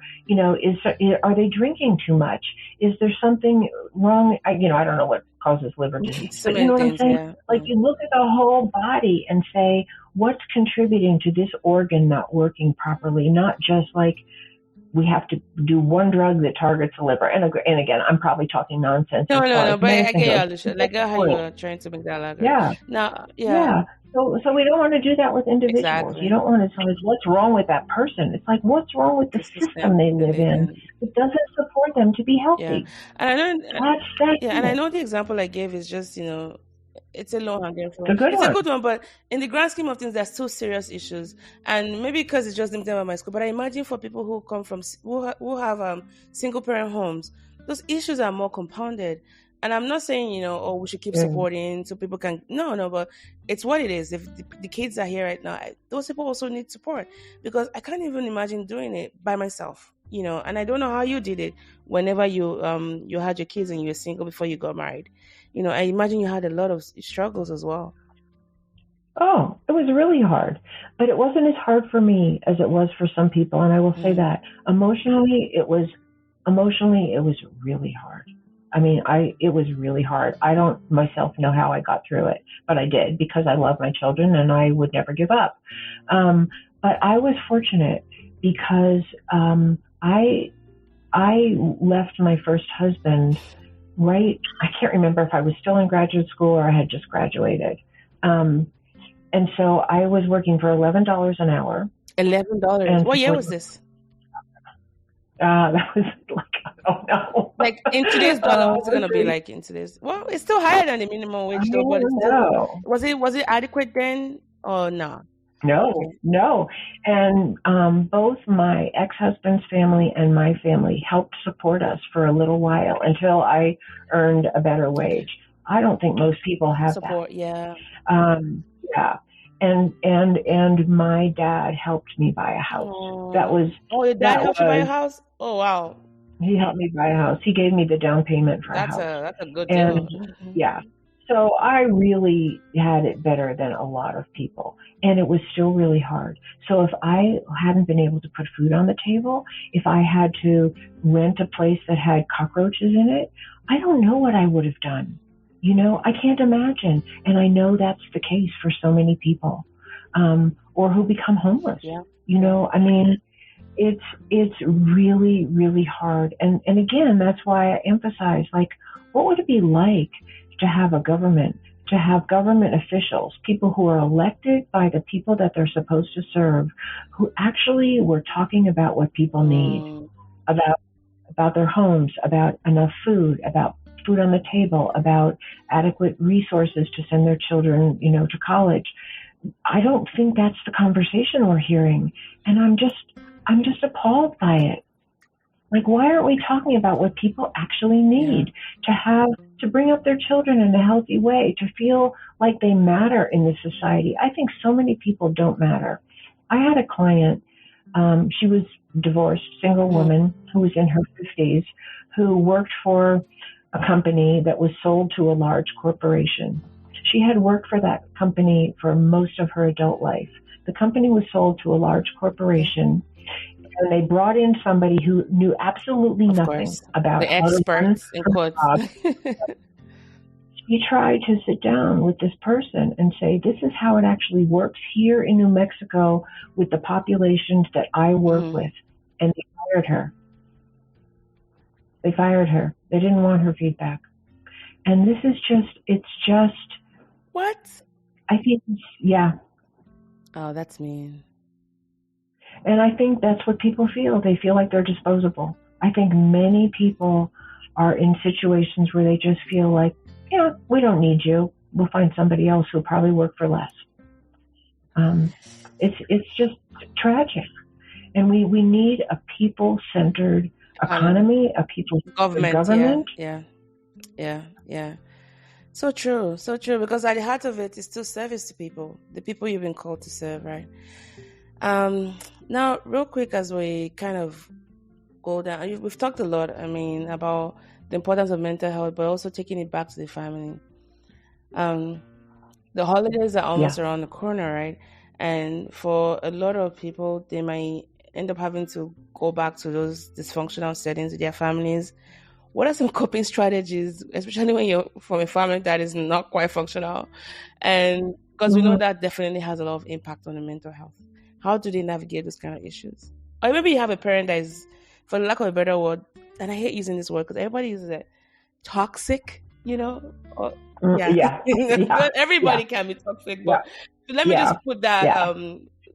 Are they drinking too much? Is there something wrong? I don't know what causes liver disease, but you know what I'm saying? Yeah. Like, you look at the whole body and say, what's contributing to this organ not working properly? Not just like, we have to do one drug that targets the liver. And again, I'm probably talking nonsense. No, but I get you. Like, how you're trying to make that like. Yeah. So we don't want to do that with individuals. Exactly. You don't want to tell us what's wrong with that person. It's like, what's wrong with the system they live in? It doesn't support them to be healthy. Yeah. And I know the example I gave is just, it's a low-hanging fruit. It's a good one, but in the grand scheme of things, there's two serious issues. And maybe because it's just limited by my school, but I imagine for people who come from, who have single-parent homes, those issues are more compounded. And I'm not saying, we should keep supporting so people can, no, but it's what it is. If the kids are here right now, those people also need support, because I can't even imagine doing it by myself, and I don't know how you did it whenever you had your kids and you were single before you got married. I imagine you had a lot of struggles as well. Oh, it was really hard, but it wasn't as hard for me as it was for some people. And I will say that emotionally, it was really hard. I mean, it was really hard. I don't myself know how I got through it, but I did, because I love my children and I would never give up. But I was fortunate because I left my first husband I can't remember if I was still in graduate school or I had just graduated. And so I was working for $11 an hour. $11? What year was this? That was like, I don't know. Like, in today's dollar, what's it going to be like in today's? Well, it's still higher than the minimum wage, though, but it's still, was it adequate then or not? No. And both my ex-husband's family and my family helped support us for a little while until I earned a better wage. I don't think most people have support. That. Yeah. Yeah. And my dad helped me buy a house. Your dad helped you buy a house? Oh, wow. He helped me buy a house. He gave me the down payment for a house. That's a good deal. Yeah. So I really had it better than a lot of people. And it was still really hard. So if I hadn't been able to put food on the table, if I had to rent a place that had cockroaches in it, I don't know what I would have done. I can't imagine. And I know that's the case for so many people, or who become homeless. Yeah. I mean, it's really, really hard. And again, that's why I emphasize, like, what would it be like to have government officials, people who are elected by the people that they're supposed to serve, who actually were talking about what people need, about their homes, about enough food, about food on the table, about adequate resources to send their children, to college. I don't think that's the conversation we're hearing. And I'm just appalled by it. Like, why aren't we talking about what people actually need to bring up their children in a healthy way, to feel like they matter in this society? I think so many people don't matter. I had a client, she was divorced, single woman who was in her 50s, who worked for a company that was sold to a large corporation. She had worked for that company for most of her adult life. The company was sold to a large corporation, and they brought in somebody who knew absolutely nothing about the experts in quotes. She tried to sit down with this person and say, this is how it actually works here in New Mexico with the populations that I work with. And they fired her. They didn't want her feedback. And this is just. What? I think, yeah. Oh, that's mean. And I think that's what people feel. They feel like they're disposable. I think many people are in situations where they just feel like, yeah, we don't need you. We'll find somebody else who'll probably work for less. It's just tragic. And we need a people-centered economy, a people-centered government. Yeah. So true. Because at the heart of it is still service to people, the people you've been called to serve, right? Now, real quick, as we kind of go down, we've talked a lot, about the importance of mental health, but also taking it back to the family. The holidays are almost around the corner, right? And for a lot of people, they might end up having to go back to those dysfunctional settings with their families. What are some coping strategies, especially when you're from a family that is not quite functional? And because we know that definitely has a lot of impact on the mental health. How do they navigate those kind of issues? Or maybe you have a parent that is, for lack of a better word, and I hate using this word because everybody uses it, toxic, everybody can be toxic, but let me just put that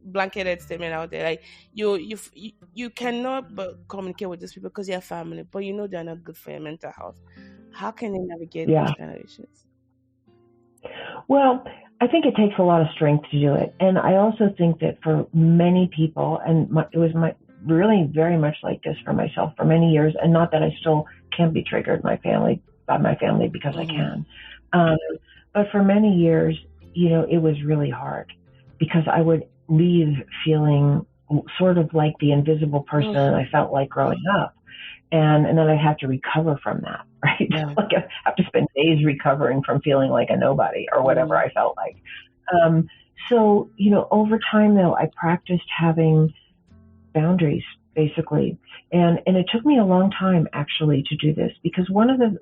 blanketed statement out there. Like you cannot but communicate with these people because you're family, but they're not good for your mental health. How can they navigate those kind of issues? Well, I think it takes a lot of strength to do it. And I also think that for many people, and it was really very much like this for myself for many years, and not that I still can be triggered by my family because I can. But for many years, it was really hard because I would leave feeling sort of like the invisible person I felt like growing up. And then I'd have to recover from that, right? Yeah. Like I have to spend days recovering from feeling like a nobody or whatever I felt like. So, over time though, I practiced having boundaries basically. And it took me a long time actually to do this because one of the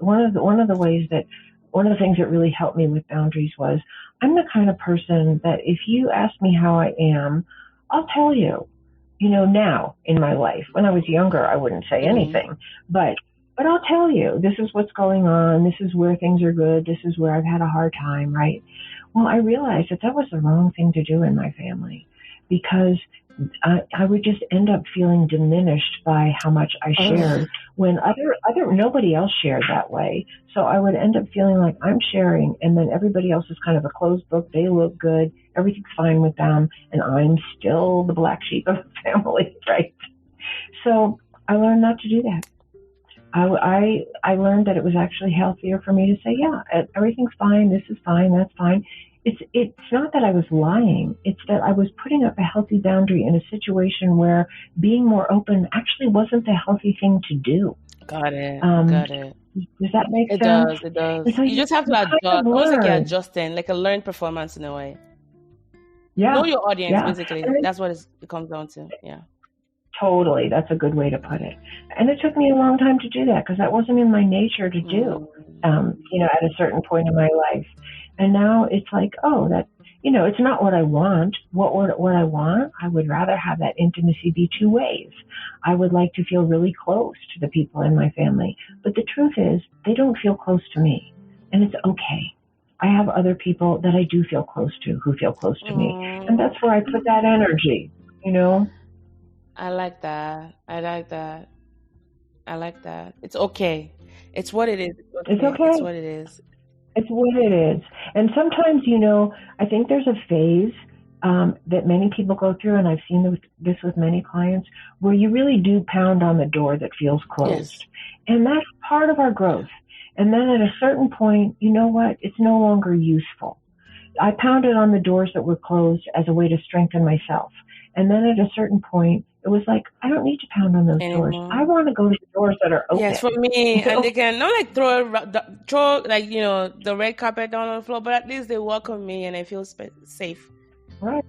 things that really helped me with boundaries was I'm the kind of person that if you ask me how I am, I'll tell you. Now in my life, when I was younger, I wouldn't say anything, but I'll tell you, this is what's going on. This is where things are good. This is where I've had a hard time. Right. Well, I realized that was the wrong thing to do in my family because I would just end up feeling diminished by how much I shared when nobody else shared that way. So I would end up feeling like I'm sharing and then everybody else is kind of a closed book. They look good. Everything's fine with them. And I'm still the black sheep of the family, right? So I learned not to do that. I learned that it was actually healthier for me to say, yeah, everything's fine. This is fine. That's fine. it's not that I was lying. It's that I was putting up a healthy boundary in a situation where being more open actually wasn't the healthy thing to do. Got it. Got it. Does that make It sense? does. It does. And so You just have to adjust. kind of Almost like you're learn. adjusting, like a learned performance in a way. Yeah. Know your audience, Yeah. basically. And That's what it comes down to. Yeah. totally. That's a good way to put it. And it took me a long time to do that because that wasn't in my nature to do, at a certain point in my life. And now it's like, oh, that, it's not what I want. What I want, I would rather have that intimacy be two ways. I would like to feel really close to the people in my family. But the truth is, they don't feel close to me. And it's okay. I have other people that I do feel close to who feel close to me. And that's where I put that energy, I like that. I like that. I like that. It's okay. It's what it is. It's okay. It's what it is. It's what it is. And sometimes, I think there's a phase that many people go through, and I've seen this with many clients, where you really do pound on the door that feels closed. Yes. And that's part of our growth. And then at a certain point, you know what? It's no longer useful. I pounded on the doors that were closed as a way to strengthen myself. And then at a certain point, it was like, I don't need to pound on those doors. I want to go to the doors that are open. Yes, for me. And they can not like throw like, the red carpet down on the floor, but at least they welcome me and I feel safe. Right.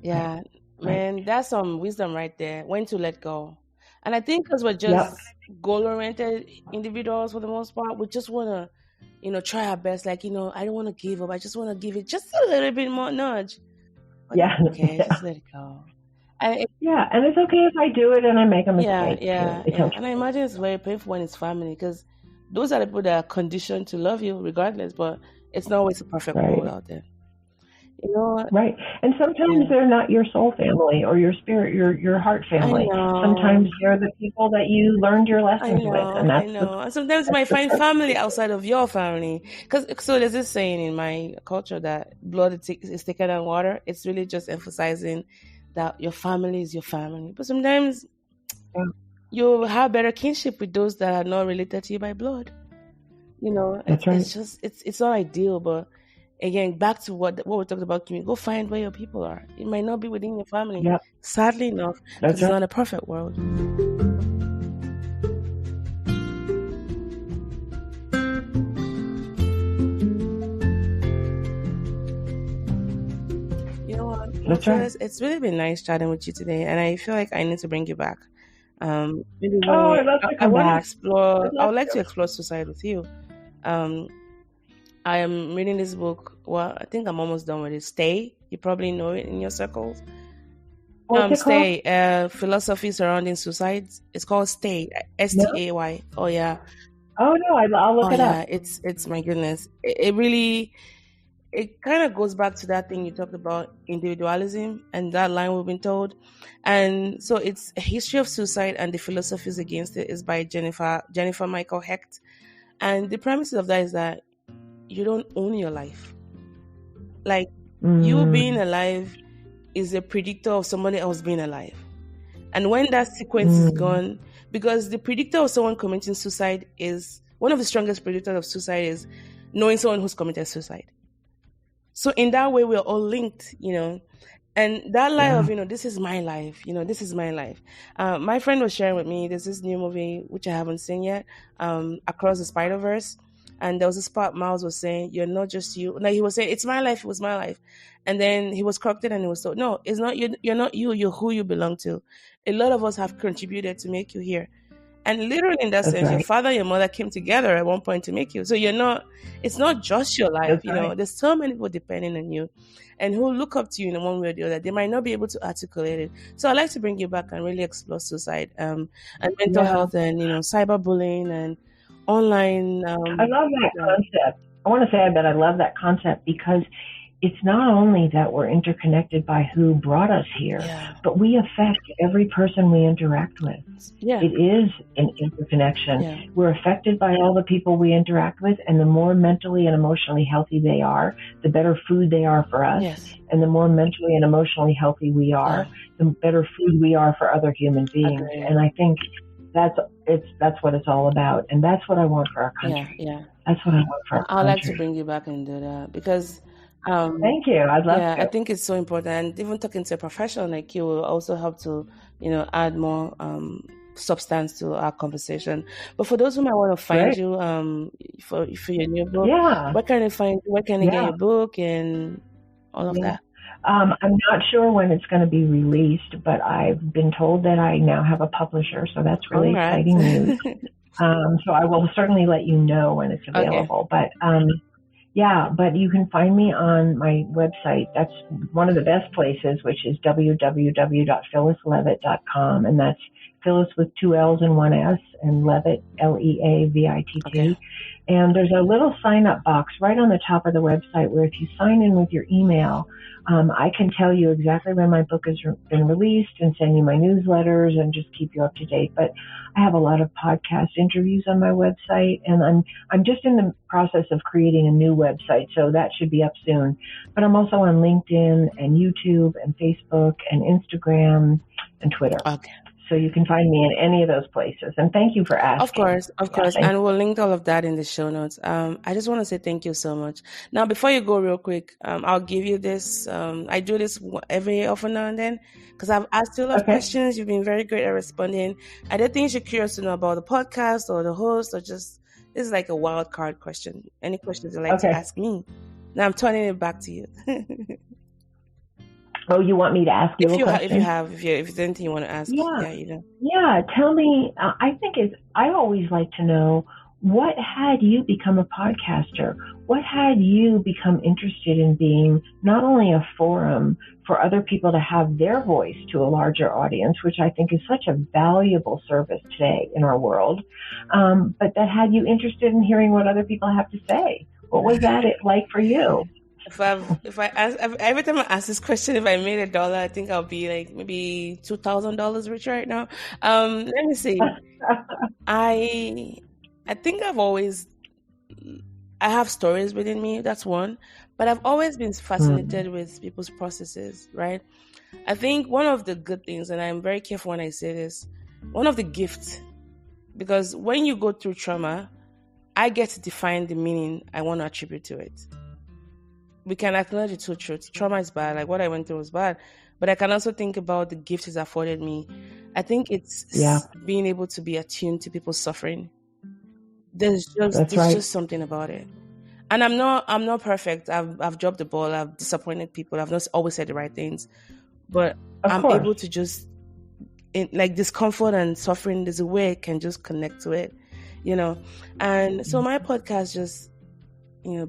Yeah. Man, that's some wisdom right there. When to let go. And I think because we're just goal-oriented individuals for the most part, we just want to, try our best. Like, I don't want to give up. I just want to give it just a little bit more nudge. But okay, just let it go. And it's okay if I do it and I make a mistake. Yeah. Okay. And I imagine it's very painful when it's family because those are the people that are conditioned to love you regardless, but it's not always a perfect world out there. Right. And sometimes they're not your soul family or your spirit, your heart family. Sometimes they're the people that you learned your lessons with. And I know. And sometimes you might find family outside of your family. So there's this saying in my culture that blood is thicker than water. It's really just emphasizing that your family is your family. But sometimes you have better kinship with those that are not related to you by blood. That's right. It's just, it's not ideal, but again, back to what we talked about, go find where your people are. It might not be within your family. Yep. Sadly enough, because it's not a perfect world. That's right. It's really been nice chatting with you today, and I feel like I need to bring you back. Maybe I'd love to come back. I would like to explore suicide with you. I am reading this book. Well, I think I'm almost done with it. Stay. You probably know it in your circles. Stay. Philosophy surrounding suicide. It's called Stay. STAY. Oh yeah. Oh no, I'll look it up. It's my goodness. It really. It kind of goes back to that thing you talked about, individualism, and that line we've been told. And so it's A History of Suicide and the Philosophies Against It is by Jennifer Michael Hecht. And the premise of that is that you don't own your life. Like, you being alive is a predictor of somebody else being alive. And when that sequence is gone, because the predictor of someone committing suicide is, one of the strongest predictors of suicide is knowing someone who's committed suicide. So in that way, we're all linked, and that lie of, this is my life, this is my life. My friend was sharing with me, there's this new movie, which I haven't seen yet, Across the Spider-Verse. And there was this part Miles was saying, you're not just you. Like he was saying, it's my life, it was my life. And then he was corrected and he was told, no, it's not you. You're not you, you're who you belong to. A lot of us have contributed to make you here. And literally in that sense, your father and your mother came together at one point to make you. So it's not just your life, There's so many people depending on you and who look up to you in one way or the other. They might not be able to articulate it. So I'd like to bring you back and really explore suicide and mental health and, cyberbullying and online. I love that concept. I want to say that I love that concept because it's not only that we're interconnected by who brought us here, but we affect every person we interact with. Yeah. It is an interconnection. Yeah. We're affected by all the people we interact with, and the more mentally and emotionally healthy they are, the better food they are for us. Yes. And the more mentally and emotionally healthy we are, the better food we are for other human beings. Okay. And I think that's what it's all about. And that's what I want for our country. Yeah. That's what I want for our country. I'd like to bring you back and do that because Thank you. I'd love Yeah, to. I think it's so important. Even talking to a professional like you will also help to, add more substance to our conversation. But for those who might want to find Great. you for your new book, Yeah. where can they find you? Where can they get your book and all of Yeah. that? I'm not sure when it's going to be released, but I've been told that I now have a publisher, so that's really exciting news. So I will certainly let you know when it's available. Okay. But you can find me on my website. That's one of the best places, which is www.phyllisleavitt.com, and that's Phyllis with 2 L's and 1 S, and Leavitt, Leavitt. Okay. And there's a little sign-up box right on the top of the website where if you sign in with your email, I can tell you exactly when my book has been released and send you my newsletters and just keep you up to date. But I have a lot of podcast interviews on my website, and I'm just in the process of creating a new website, so that should be up soon. But I'm also on LinkedIn and YouTube and Facebook and Instagram and Twitter. Okay. So you can find me in any of those places. And thank you for asking. Of course. And we'll link all of that in the show notes. I just want to say thank you so much. Now, before you go real quick, I'll give you this. I do this every often now and then because I've asked you a lot of questions. You've been very great at responding. Are there things you're curious to know about the podcast or the host, or just, this is like a wild card question. Any questions you'd like to ask me? Now I'm turning it back to you. Oh, you want me to ask you a question? If there's anything you want to ask. Yeah, tell me, I always like to know, what had you become a podcaster? What had you become interested in being not only a forum for other people to have their voice to a larger audience, which I think is such a valuable service today in our world, but that had you interested in hearing what other people have to say? What was that like for you? Every time I ask this question, if I made $1, I think I'll be like maybe $2,000 rich right now. Let me see. I think I have stories within me. That's one, but I've always been fascinated with people's processes, right? I think one of the good things, and I'm very careful when I say this, one of the gifts, because when you go through trauma, I get to define the meaning I want to attribute to it. We can acknowledge the two truths. Trauma is bad. Like what I went through was bad. But I can also think about the gifts it's afforded me. I think it's being able to be attuned to people's suffering. There's just something about it. And I'm not perfect. I've dropped the ball. I've disappointed people. I've not always said the right things. But I'm able to just, like discomfort and suffering, there's a way I can just connect to it, And so my podcast just,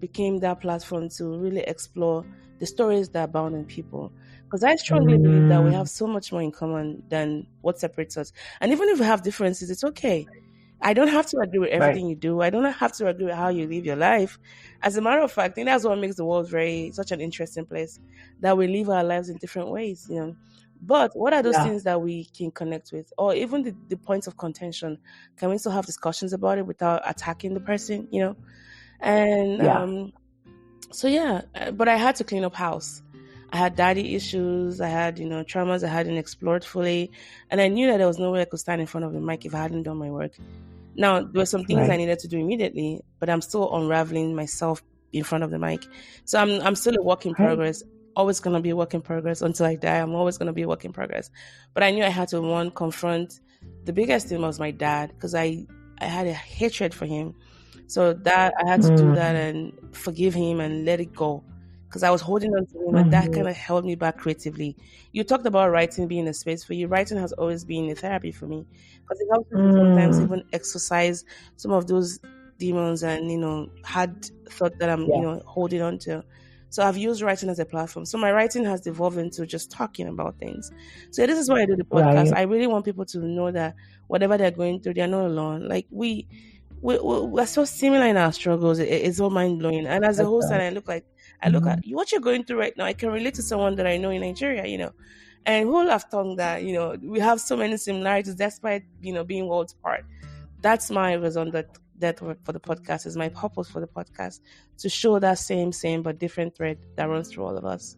became that platform to really explore the stories that abound in people. Because I strongly believe that we have so much more in common than what separates us. And even if we have differences, it's okay. I don't have to agree with everything you do. I don't have to agree with how you live your life. As a matter of fact, I think that's what makes the world such an interesting place, that we live our lives in different ways, But what are those things that we can connect with? Or even the points of contention? Can we still have discussions about it without attacking the person, And but I had to clean up house. I had daddy issues. I had, traumas I hadn't explored fully. And I knew that there was no way I could stand in front of the mic if I hadn't done my work. Now, there were some things I needed to do immediately, but I'm still unraveling myself in front of the mic. So I'm still a work in progress. Always going to be a work in progress until I die. I'm always going to be a work in progress. But I knew I had to, confront the biggest thing was my dad, because I had a hatred for him. So that I had to do that and forgive him and let it go, because I was holding on to him, and that kind of held me back creatively. You talked about writing being a space for you. Writing has always been a therapy for me, because it helps me sometimes even exercise some of those demons and, had thought that I'm, holding on to. So I've used writing as a platform. So my writing has evolved into just talking about things. So this is why I do the podcast. I really want people to know that whatever they're going through, they're not alone. Like we're so similar in our struggles. It's all mind blowing. And as a host, and I look at what you're going through right now. I can relate to someone that I know in Nigeria, and who will have thought that, we have so many similarities despite, being worlds apart. That's my reason that for the podcast, is my purpose for the podcast, to show that same but different thread that runs through all of us.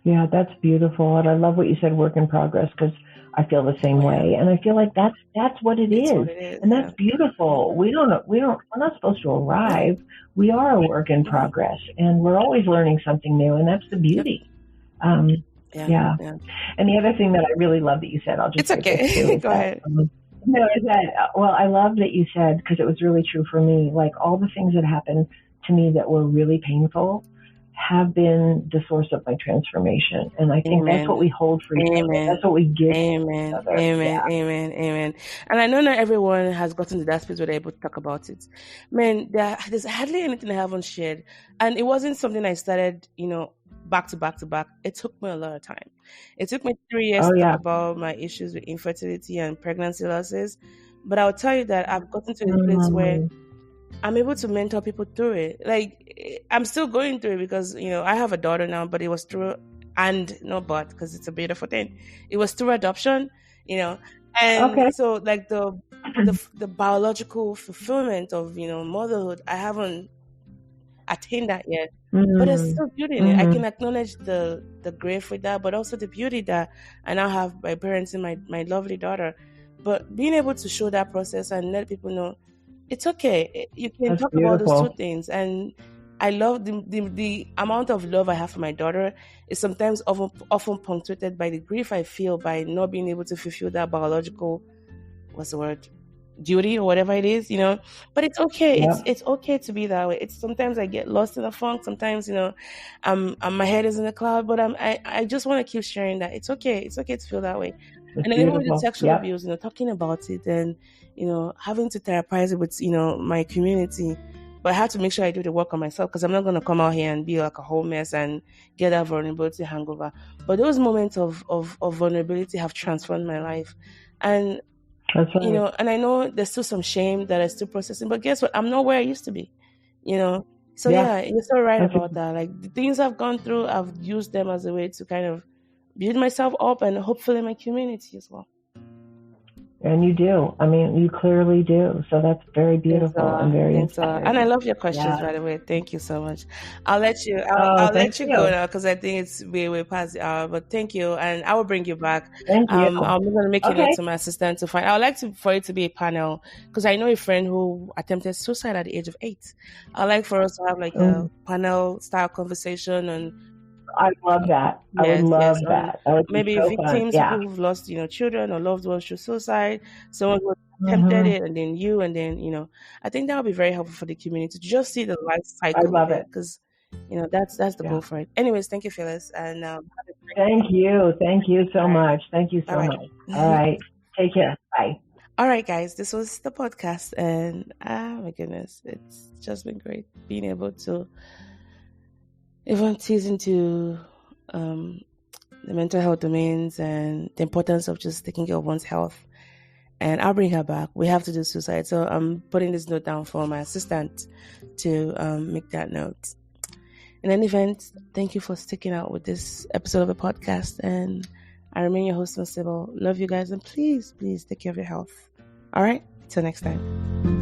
Yeah, that's beautiful. And I love what you said, work in progress, because I feel the same way, and I feel like that's what it is, and that's beautiful. We're not supposed to arrive. We are a work in progress, and we're always learning something new, and that's the beauty. Yeah. And the other thing that I really love that you said, I'll just it's okay. Go ahead. No, is that, I love that you said, because it was really true for me, like all the things that happened to me that were really painful have been the source of my transformation. And I think that's what we hold for each other. That's what we give to each other. Amen. And I know not everyone has gotten to that space where they're able to talk about it. Man, there's hardly anything I haven't shared. And it wasn't something I started, back to back. It took me a lot of time. It took me 3 years to talk about my issues with infertility and pregnancy losses. But I'll tell you that I've gotten to a place where I'm able to mentor people through it. Like, I'm still going through it because, I have a daughter now, but it was through, because it's a beautiful thing. It was through adoption, and so like the biological fulfillment of, motherhood, I haven't attained that yet, but there's still beauty in it. I can acknowledge the grief with that, but also the beauty that I now have by parenting my lovely daughter. But being able to show that process and let people know, it's okay. You can talk about those two things. And I love the amount of love I have for my daughter is sometimes often punctuated by the grief I feel by not being able to fulfill that biological, duty or whatever it is, but it's okay. It's okay to be that way. It's sometimes I get lost in a funk. Sometimes, my head is in the cloud, but I just want to keep sharing that it's okay. It's okay to feel that way. And then even with the sexual abuse, talking about it and, having to therapize it with, my community. But I have to make sure I do the work on myself because I'm not going to come out here and be like a whole mess and get that vulnerability hangover. But those moments of vulnerability have transformed my life. And, that's right. And I know there's still some shame that I'm still processing, but guess what? I'm not where I used to be, So you're so right about that. Like the things I've gone through, I've used them as a way to kind of build myself up and hopefully my community as well. And you do. I mean, you clearly do. So that's very beautiful and very inspiring. And I love your questions, by the way. Thank you so much. I'll let you. I'll let you go now because I think it's way past the hour. But thank you, and I will bring you back. Thank you. I'm going to make a note to my assistant to find. I would like for it to be a panel because I know a friend who attempted suicide at the age of 8. I'd like for us to have like a panel style conversation and. I love that. I would love that. Maybe so victims who've lost, children or loved ones through suicide, someone who attempted it, and then you, and then, I think that would be very helpful for the community to just see the life cycle. I love it because, that's the goal for it. Anyways, thank you, Phyllis, and thank you so much. Thank you so much. All right, take care. Bye. All right, guys, this was the podcast, and my goodness, it's just been great being able to. Even tease into the mental health domains and the importance of just taking care of one's health. And I'll bring her back. We have to do suicide. So I'm putting this note down for my assistant to make that note. In any event, thank you for sticking out with this episode of the podcast. And I remain your host, Sibyl. Love you guys. And please take care of your health. All right. Till next time.